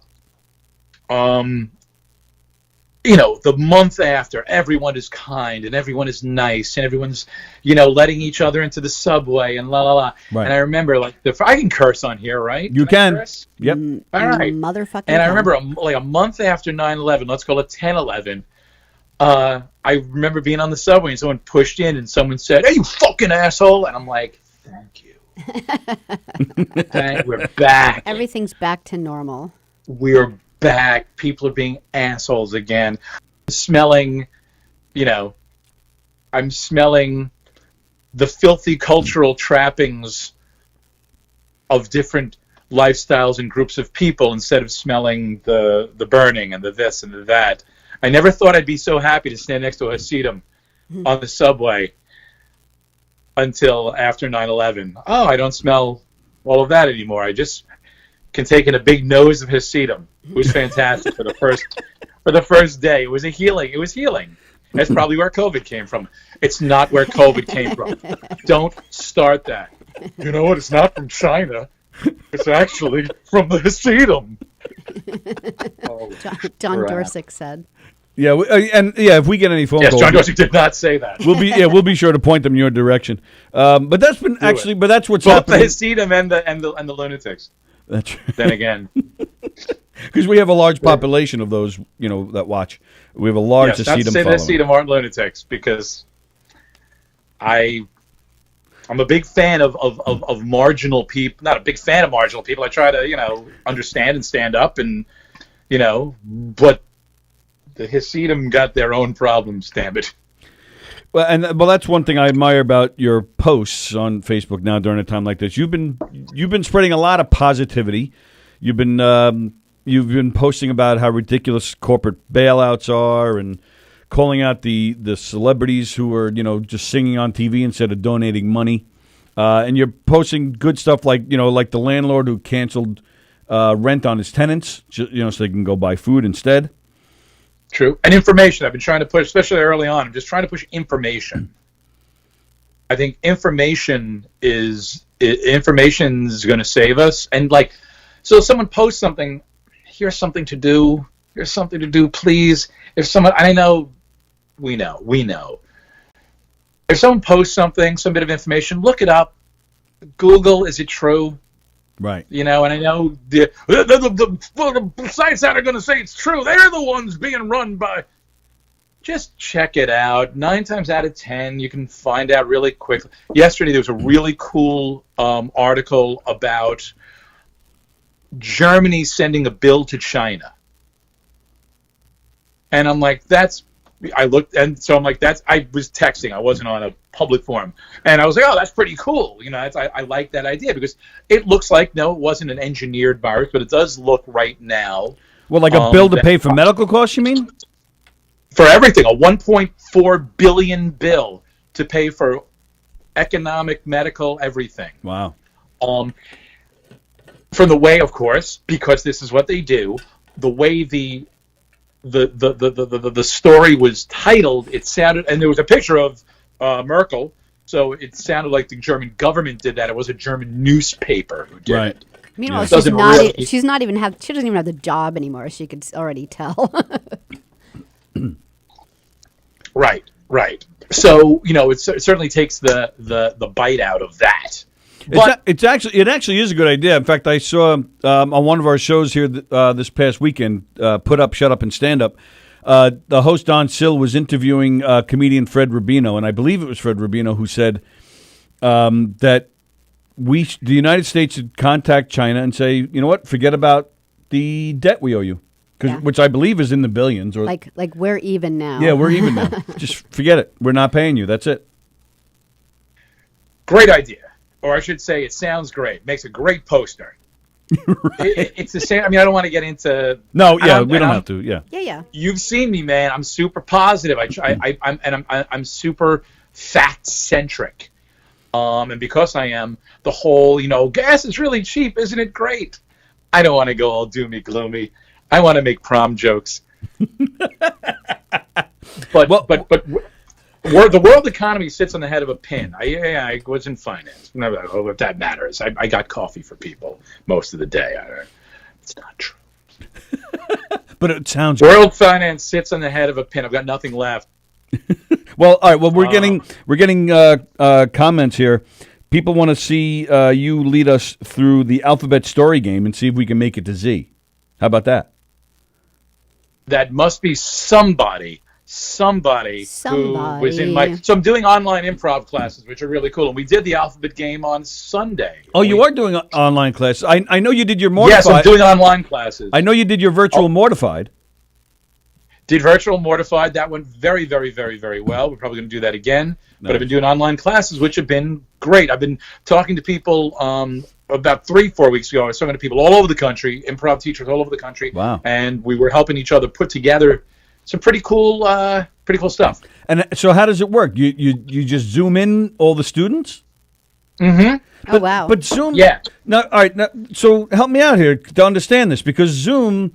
The month after, everyone is kind and everyone is nice and everyone's, letting each other into the subway and la la la. Right. And I remember, I can curse on here, right? You I can. curse? Yep. All right. Motherfucking And I can. remember a month after 9/11, let's call it 10/11, I remember being on the subway and someone pushed in and someone said, "Hey, you fucking asshole!" And I'm like, "Thank you." We're back. Everything's back to normal. We're back. People are being assholes again. I'm smelling the filthy cultural trappings of different lifestyles and groups of people instead of smelling the burning and the this and the that. I never thought I'd be so happy to stand next to a Hasidim on the subway until after 9/11. Oh, I don't smell all of that anymore. I just can take in a big nose of Hasidim. It was fantastic for the first day. It was a healing. It was healing. That's probably where COVID came from. It's not where COVID came from. Don't start that. You know what? It's not from China. It's actually from the Hasidim. Oh, John crap. Dorsick said. Yeah, if we get any phone Yes, calls, John Dorsey did not say that. we'll be sure to point them in your direction. But that's been actually, but that's what's Both the happening. Hasidim and the lunatics. That's Then again, because we have a large population of those, that watch. We have a large yes, not to Hasidim say the following. Hasidim aren't lunatics because I'm a big fan of marginal people. Not a big fan of marginal people. I try to understand and stand up and but the Hasidim got their own problems. Damn it. Well, that's one thing I admire about your posts on Facebook now during a time like this. You've been spreading a lot of positivity. You've been posting about how ridiculous corporate bailouts are and calling out the celebrities who are just singing on TV instead of donating money. And you're posting good stuff like the landlord who canceled rent on his tenants, so they can go buy food instead. True. And information. I've been trying to push, especially early on. I'm just trying to push information. I think information's going to save us. And like, so if someone posts something, here's something to do. Here's something to do, please. If someone, I know, we know. If someone posts something, some bit of information, look it up. Google, is it true? Right. You know, and I know the sites that are going to say it's true, they're the ones being run by. Just check it out. 9 times out of 10, you can find out really quickly. Yesterday, there was a really cool article about Germany sending a bill to China. And I'm like, I looked, and so I'm like, I was texting. I wasn't on a public forum. And I was like, oh, that's pretty cool. You know, I like that idea because it looks like, no, it wasn't an engineered virus, but it does look right now. Well, like a bill to pay for medical costs, you mean? For everything, a $1.4 billion bill to pay for economic, medical, everything. Wow. From the way, of course, because this is what they do, the way the story was titled, it sounded, and there was a picture of Merkel, so it sounded like the German government did that. It was a German newspaper who did it. Meanwhile, She doesn't she doesn't even have the job anymore. She could already tell. Right. So, you know, it certainly takes the bite out of that. But It actually is a good idea. In fact, I saw on one of our shows here this past weekend, Put Up, Shut Up, and Stand Up, the host Don Sill was interviewing comedian Fred Rubino, and I believe it was Fred Rubino who said that the United States should contact China and say, you know what, forget about the debt we owe you. Which I believe is in the billions. Or like we're even now. Yeah, we're even now. Just forget it. We're not paying you. That's it. Great idea. Or I should say, it sounds great. Makes a great poster. It's the same. I mean, I don't want to get into. No, yeah, we don't have to. Yeah. Yeah. You've seen me, man. I'm super positive. I'm super fact centric. And because I am, the whole, you know, gas is really cheap, isn't it great? I don't want to go all doomy gloomy. I want to make prom jokes. But the world economy sits on the head of a pin. I was in finance. If that matters. I got coffee for people most of the day. It's not true. But it sounds. World finance sits on the head of a pin. I've got nothing left. Well, all right. Well, we're getting comments here. People want to see you lead us through the alphabet story game and see if we can make it to Z. How about that? That must be somebody who was in my. So I'm doing online improv classes, which are really cool. And we did the alphabet game on Sunday. Oh, you are doing online classes. I know you did your Mortified. Yes, I'm doing online classes. I know you did your virtual Mortified. Did virtual Mortified. That went very, very, very, very well. We're probably going to do that again. Nice. But I've been doing online classes, which have been great. I've been talking to people about 3-4 weeks ago. I was talking to people all over the country, improv teachers all over the country. Wow. And we were helping each other put together some pretty cool stuff. And so how does it work? You just Zoom in all the students? Mm-hmm. Oh, wow. But Zoom... Yeah. Now, all right. Now, so help me out here to understand this, because Zoom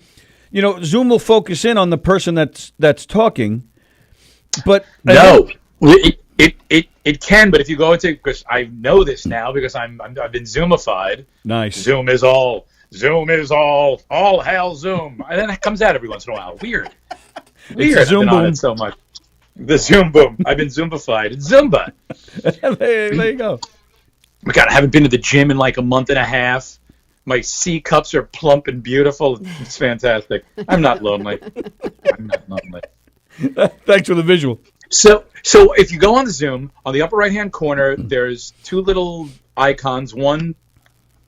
will focus in on the person that's talking, but... No. It can, but if you go into, because I know this now because I've been Zoomified. Nice. Zoom is all hail Zoom. And then it comes out every once in a while. Weird. It's Zoom I've been on boom. it so much. The Zoom boom. I've been Zoomified. It's Zumba. There you go. God, I haven't been to the gym in like a month and a half. My C cups are plump and beautiful. It's fantastic. I'm not lonely. Thanks for the visual. So if you go on the Zoom, on the upper right-hand corner, there's 2 little icons. One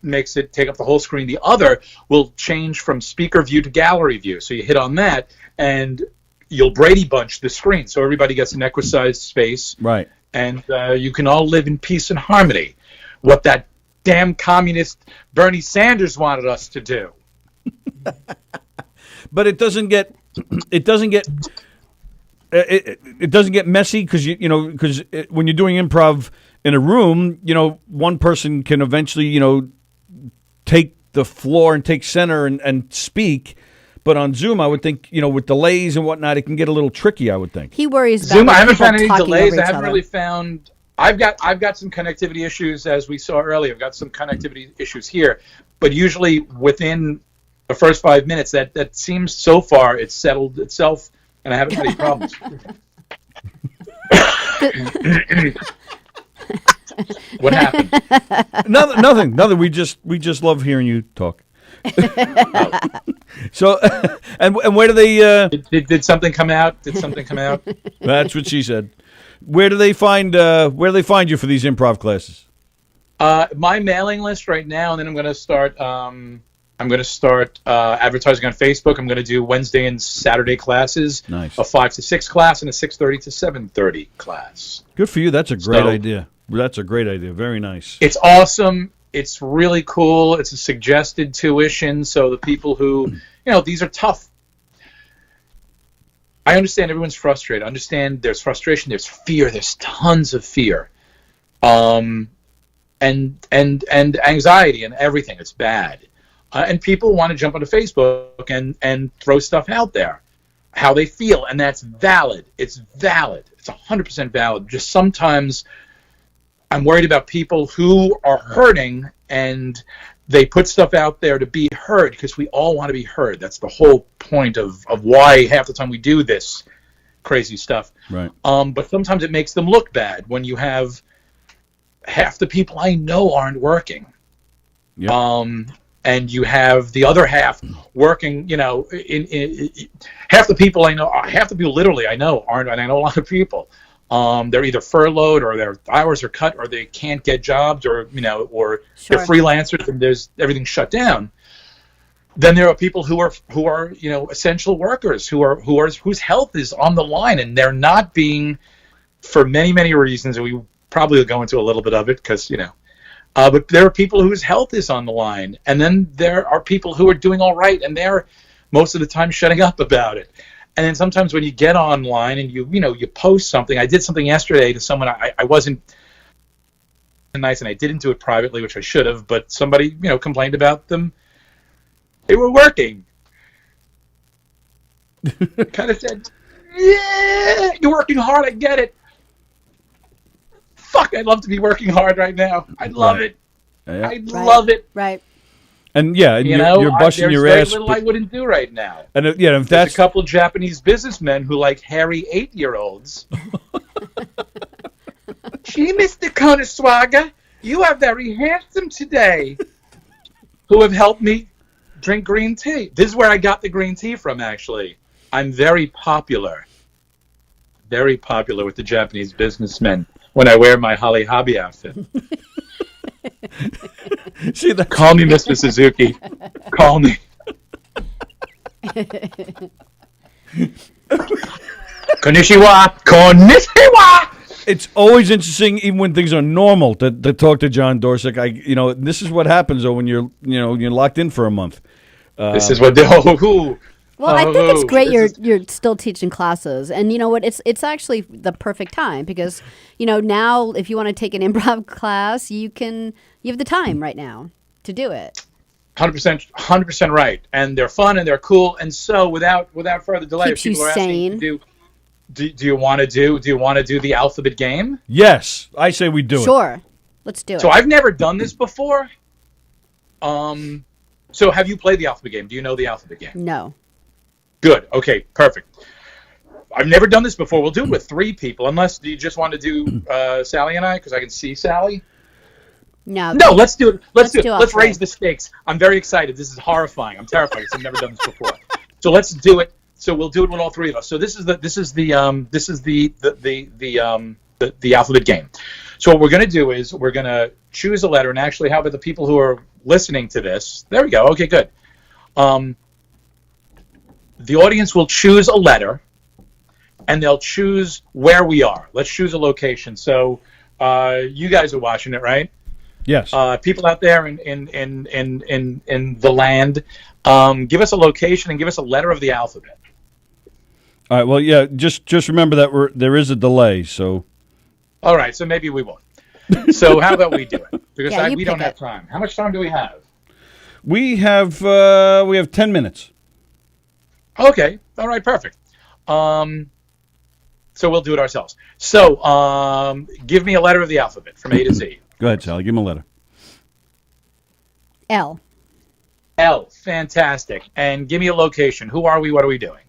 makes it take up the whole screen. The other will change from speaker view to gallery view. So you hit on that, and you'll Brady Bunch the screen. So everybody gets an equisized space. Right. And you can all live in peace and harmony. What that damn communist Bernie Sanders wanted us to do. But it doesn't get messy because when you're doing improv in a room, one person can eventually take the floor and take center and speak, But on Zoom, I would think, with delays and whatnot, it can get a little tricky, I would think. He worries about Zoom. I like, haven't people found any talking delays. over I each haven't other. really found. I've got some connectivity issues, as we saw earlier. I've got some connectivity issues here, but usually within the first 5 minutes, that seems so far it's settled itself, and I haven't had any problems. What happened? Nothing. We just love hearing you talk. So, and where do they? Did something come out? Did something come out? That's what she said. Where do they find you for these improv classes? My mailing list right now, and then I'm going to start. Advertising on Facebook. I'm going to do Wednesday and Saturday classes. Nice. A 5 to 6 class and a 6:30 to 7:30 class. Good for you. That's a great idea. That's a great idea. Very nice. It's awesome. It's really cool. It's a suggested tuition, so the people who, these are tough. I understand everyone's frustrated. I understand there's frustration, there's fear, there's tons of fear, and anxiety and everything. It's bad, and people want to jump onto Facebook and throw stuff out there, how they feel, and that's valid. It's valid. It's 100% valid. Just sometimes I'm worried about people who are hurting and they put stuff out there to be heard because we all want to be heard. That's the whole point of why half the time we do this crazy stuff. Right. But sometimes it makes them look bad when you have half the people I know aren't working. Yep. And you have the other half working, in half the people I know, half the people literally I know aren't, and I know a lot of people. They're either furloughed or their hours are cut or they can't get jobs or Sure. they're freelancers and there's everything shut down. Then there are people who are essential workers whose health is on the line and they're not being, for many, many reasons, and we probably will go into a little bit of it because but there are people whose health is on the line, and then there are people who are doing all right and they're most of the time shutting up about it. And then sometimes when you get online and you post something, I did something yesterday to someone I wasn't nice and I didn't do it privately, which I should have, but somebody complained about them. They were working. Kind of said, "Yeah, you're working hard. I get it. Fuck, I'd love to be working hard right now. I'd love it. Yeah. I'd love it. Right. And you're busting your there's ass. very little I wouldn't do right now. And if There's that's a couple of Japanese businessmen who like hairy 8-year-olds. Gee, Mr. Koniswaga, you are very handsome today. Who have helped me drink green tea. This is where I got the green tea from, actually. I'm very popular. Very popular with the Japanese businessmen when I wear my Holly Hobby outfit. see that. Call me Mr. Suzuki. Call me. Konnichiwa. Konnichiwa. It's always interesting, even when things are normal, to talk to John Dorsick. This is what happens though when you're locked in for a month. This is what Well, I think it's great you're still teaching classes, and you know what? It's actually the perfect time because now if you want to take an improv class, you have the time right now to do it. 100% right, and they're fun and they're cool, and so without further delay, Keeps you people are asking sane. do you want to do the alphabet game? Yes, I say we do it. Sure, let's do it. So I've never done this before. So have you played the alphabet game? Do you know the alphabet game? No. Good. Okay. Perfect. I've never done this before. We'll do it with 3 people, unless you just want to do Sallie and I, because I can see Sallie. No. No, let's do it. Let's do it. do Let's alphabet. raise the stakes. I'm very excited. This is horrifying. I'm terrified because I've never done this before. So let's do it. So we'll do it with all 3 of us. So this is the alphabet game. So what we're going to do is we're going to choose a letter, and actually, how about the people who are listening to this? There we go. Okay, good. The audience will choose a letter, and they'll choose where we are. Let's choose a location. So you guys are watching it, right? Yes. People out there in the land, give us a location and give us a letter of the alphabet. All right. Well, yeah. Just remember that there is a delay. So. All right. So maybe we won't. So how about we do it? Because Yeah, we don't pick have it. time. How much time do we have? We have 10 minutes. Okay. All right. Perfect. So we'll do it ourselves. So give me a letter of the alphabet from A to Z. Go ahead, Sally. Give him a letter. L. L. Fantastic. And give me a location. Who are we? What are we doing?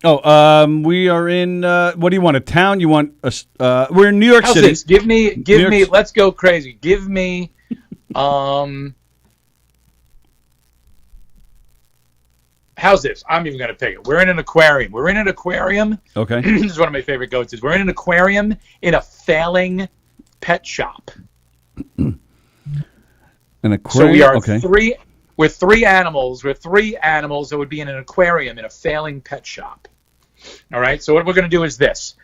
Oh, we are in. What do you want? A town? You want a? We're in New York How's City. this? Give me. York- Let's go crazy. Give me. How's this? I'm even going to pick it. We're in an aquarium. Okay. This is one of my favorite goats. We're in an aquarium in a failing pet shop. An aquarium. So we are okay. three. We're three animals. We're three animals that would be in an aquarium in a failing pet shop. All right. So what we're going to do is this.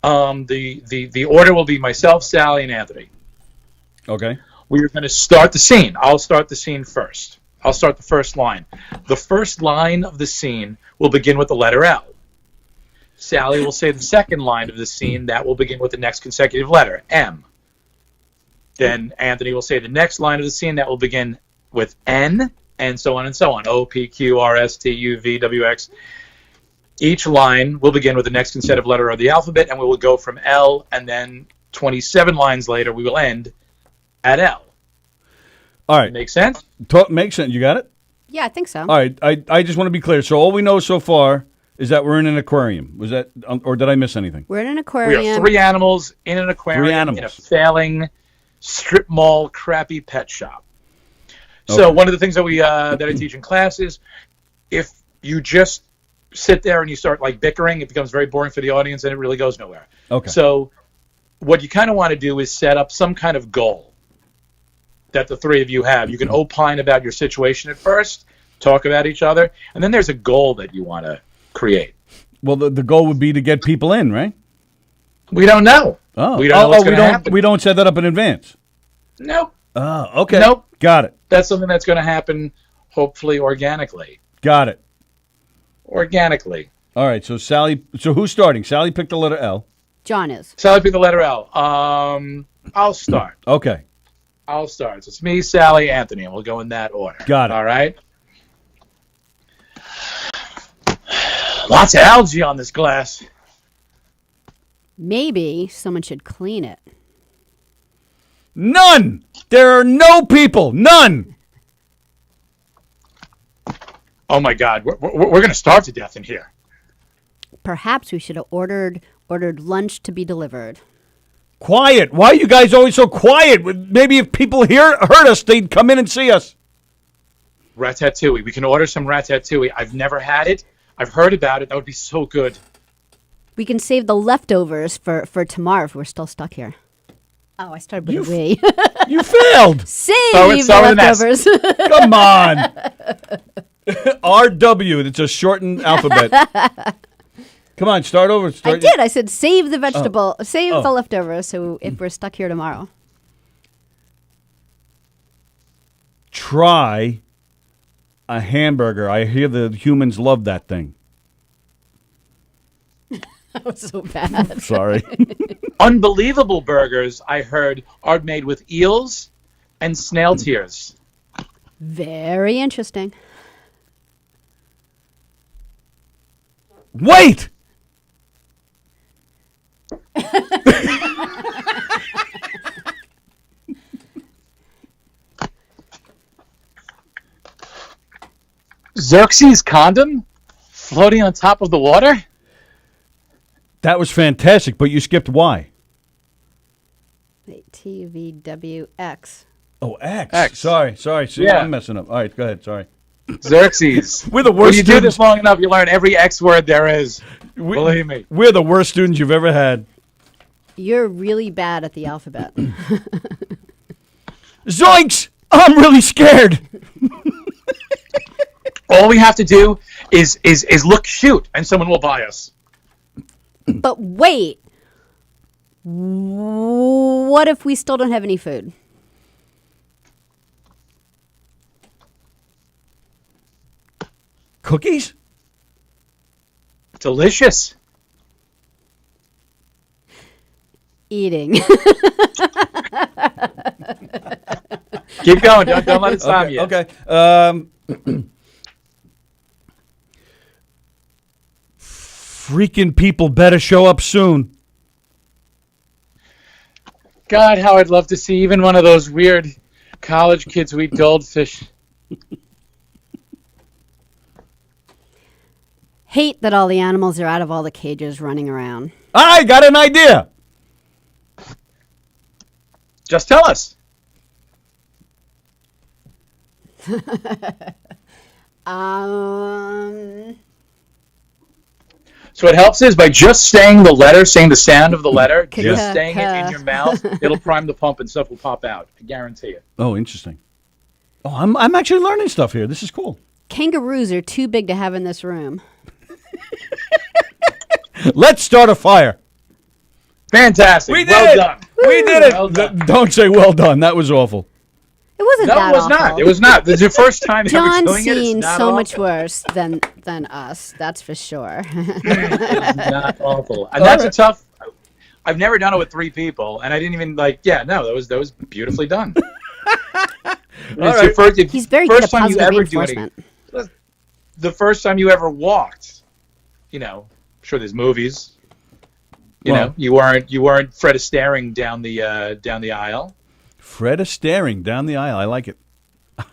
The order will be myself, Sally, and Anthony. Okay. We are going to start the scene. I'll start the scene first. I'll start the first line. The first line of the scene will begin with the letter L. Sally will say the second line of the scene. That will begin with the next consecutive letter, M. Then Anthony will say the next line of the scene. That will begin with N, and so on and so on. O, P, Q, R, S, T, U, V, W, X. Each line will begin with the next consecutive letter of the alphabet, and we will go from L, and then 27 lines later, we will end at L. All right. Make sense? Makes sense. You got it? Yeah, I think so. All right. I just want to be clear. So all we know so far is that we're in an aquarium. Was that, or did I miss anything? We're in an We aquarium. are three animals in an aquarium Three animals. in a failing strip mall crappy pet shop. So Okay. one of the things that we that I teach in class is if you just sit there and you start like bickering, it becomes very boring for the audience and it really goes nowhere. Okay. So what you kind of want to do is set up some kind of goal that the three of you have. You can opine about your situation at first, talk about each other, and then there's a goal that you want to create. Well, the goal would be to get people in, right? We don't know. Oh. We don't know what's going to happen. We don't set that up in advance. Nope. Oh, okay. Nope. Got it. That's something that's going to happen, hopefully, organically. Got it. Organically. All right. So Sally. So who's starting? Sally picked the letter L. John is. Sally, pick the letter L. I'll start. Okay. I'll start. So it's me, Sally, Anthony, and we'll go in that order. Got it. All right? Lots of algae on this glass. Maybe someone should clean it. None. There are no people. None. Oh, my God. We're going to starve to death in here. Perhaps we should have ordered lunch to be delivered. Quiet. Why are you guys always so quiet? Maybe if people heard us, they'd come in and see us. Ratatouille. We can order some ratatouille. I've never had it. I've heard about it. That would be so good. We can save the leftovers for tomorrow if we're still stuck here. Oh, I started with a we. You failed. Save it's the over the nest. leftovers. Come on. RW. It's a shortened alphabet. Come on, start over. I did. I said save the vegetable, save the leftovers. So if we're stuck here tomorrow, Try a hamburger. I hear the humans love that thing. that was so bad. Sorry. Unbelievable burgers, I heard, are made with eels and snail tears. Very interesting. Wait. Xerxes condom floating on top of the water? That was fantastic, but you skipped Y. Wait, TVWX. Oh, X. X. Sorry. See, Yeah. I'm messing up. All right, go ahead. Sorry. Xerxes. We're the When worst you do students. this long enough, you learn every X word there is. Believe me. We're the worst students you've ever had. You're really bad at the alphabet. Zoinks! I'm really scared. All we have to do is look cute, and someone will buy us. But wait, what if we still don't have any food? Cookies? Delicious. Eating. Keep going. Don't let it stop you. Okay. freaking people better show up soon. God, how I'd love to see even one of those weird college kids who eat goldfish. Hate that all the animals are out of all the cages running around. I got an idea. Just tell us. So what helps is by just saying the letter, saying the sound of the letter, just saying it in your mouth, it'll prime the pump and stuff will pop out. I guarantee it. Oh, interesting. Oh, I'm actually learning stuff here. This is cool. Kangaroos are too big to have in this room. Let's start a fire. Fantastic. We did well it. done. We did it. Well done. Don't say well done. That was awful. It wasn't No, that it was awful. not. It was not. This is your first time ever John's doing it. It's seen not so awful. much worse than us. That's for sure. It's not awful. And that's a tough. I've never done it with 3 people, and I didn't even like. Yeah, no, that was beautifully done. All right. He's very good at first time you positive ever do reinforcement. the first time you ever walked. You know, I'm sure there's movies. You know, you weren't Fred Astaire down the aisle. Fred Astaire down the aisle. I like it.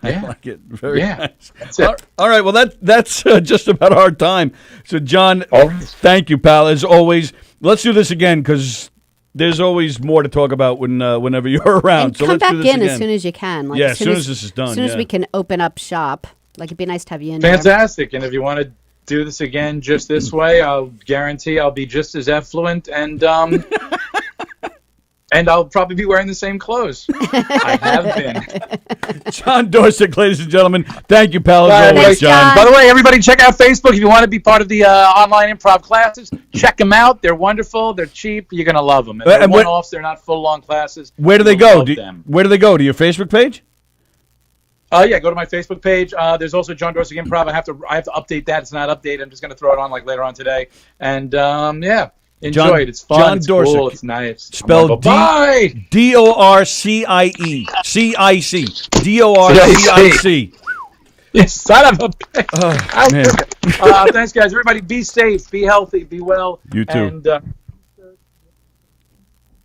Yeah. I like it. Very nice. That's it. All right. Well, that's just about our time. So, John, All right. thank you, pal. As always, let's do this again because there's always more to talk about whenever you're around. And So come let's do back this in again. as soon as you can. Like, Yeah, as soon as this is done, As soon as yeah. we can open up shop. Like, it'd be nice to have you in here. Fantastic. And if you want to do this again just this way, I'll guarantee I'll be just as effluent and and I'll probably be wearing the same clothes. I have been. John Dorsick, ladies and gentlemen. Thank you, pal. As Bye. always, Thanks, John. John. By the way, everybody check out Facebook if you want to be part of the online improv classes. Check them out. They're wonderful. They're cheap. You're going to love them. And they're And what- one-offs. They're not full-long classes. Where do they You'll go? love them. Where do they go? To your Facebook page? Yeah, go to my Facebook page. There's also John Dorsick Improv. I have to update that. It's not updated. I'm just going to throw it on like later on today. And yeah, enjoy John- it. It's fun. John it's Dorsick. cool. It's nice. Spelled bye. DORCIE. CIC. DORCIC. You son of a bitch. Oh, man. Thanks, guys. Everybody, be safe, be healthy, be well. You too. And,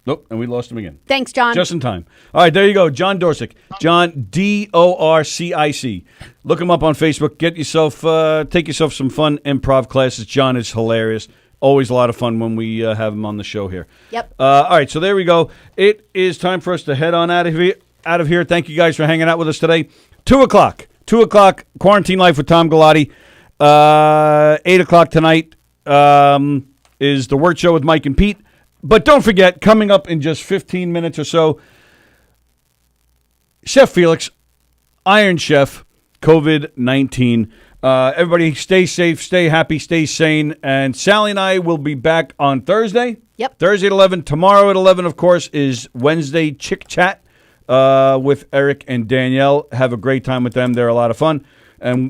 Nope, and we lost him again. Thanks, John. Just in time. All right, there you go. John Dorsick. John, DORCIC. Look him up on Facebook. Get yourself, take yourself some fun improv classes. John is hilarious. Always a lot of fun when we have him on the show here. Yep. All right, so there we go. It is time for us to head on out of here. Thank you guys for hanging out with us today. 2 o'clock. 2 o'clock, Quarantine Life with Tom Galati. 8 o'clock tonight is The Word Show with Mike and Pete. But don't forget, coming up in just 15 minutes or so, Chef Felix, Iron Chef, COVID-19. Everybody stay safe, stay happy, stay sane. And Sallie and I will be back on Thursday. Yep. Thursday at 11. Tomorrow at 11, of course, is Wednesday Chick Chat with Eric and Danielle. Have a great time with them. They're a lot of fun. And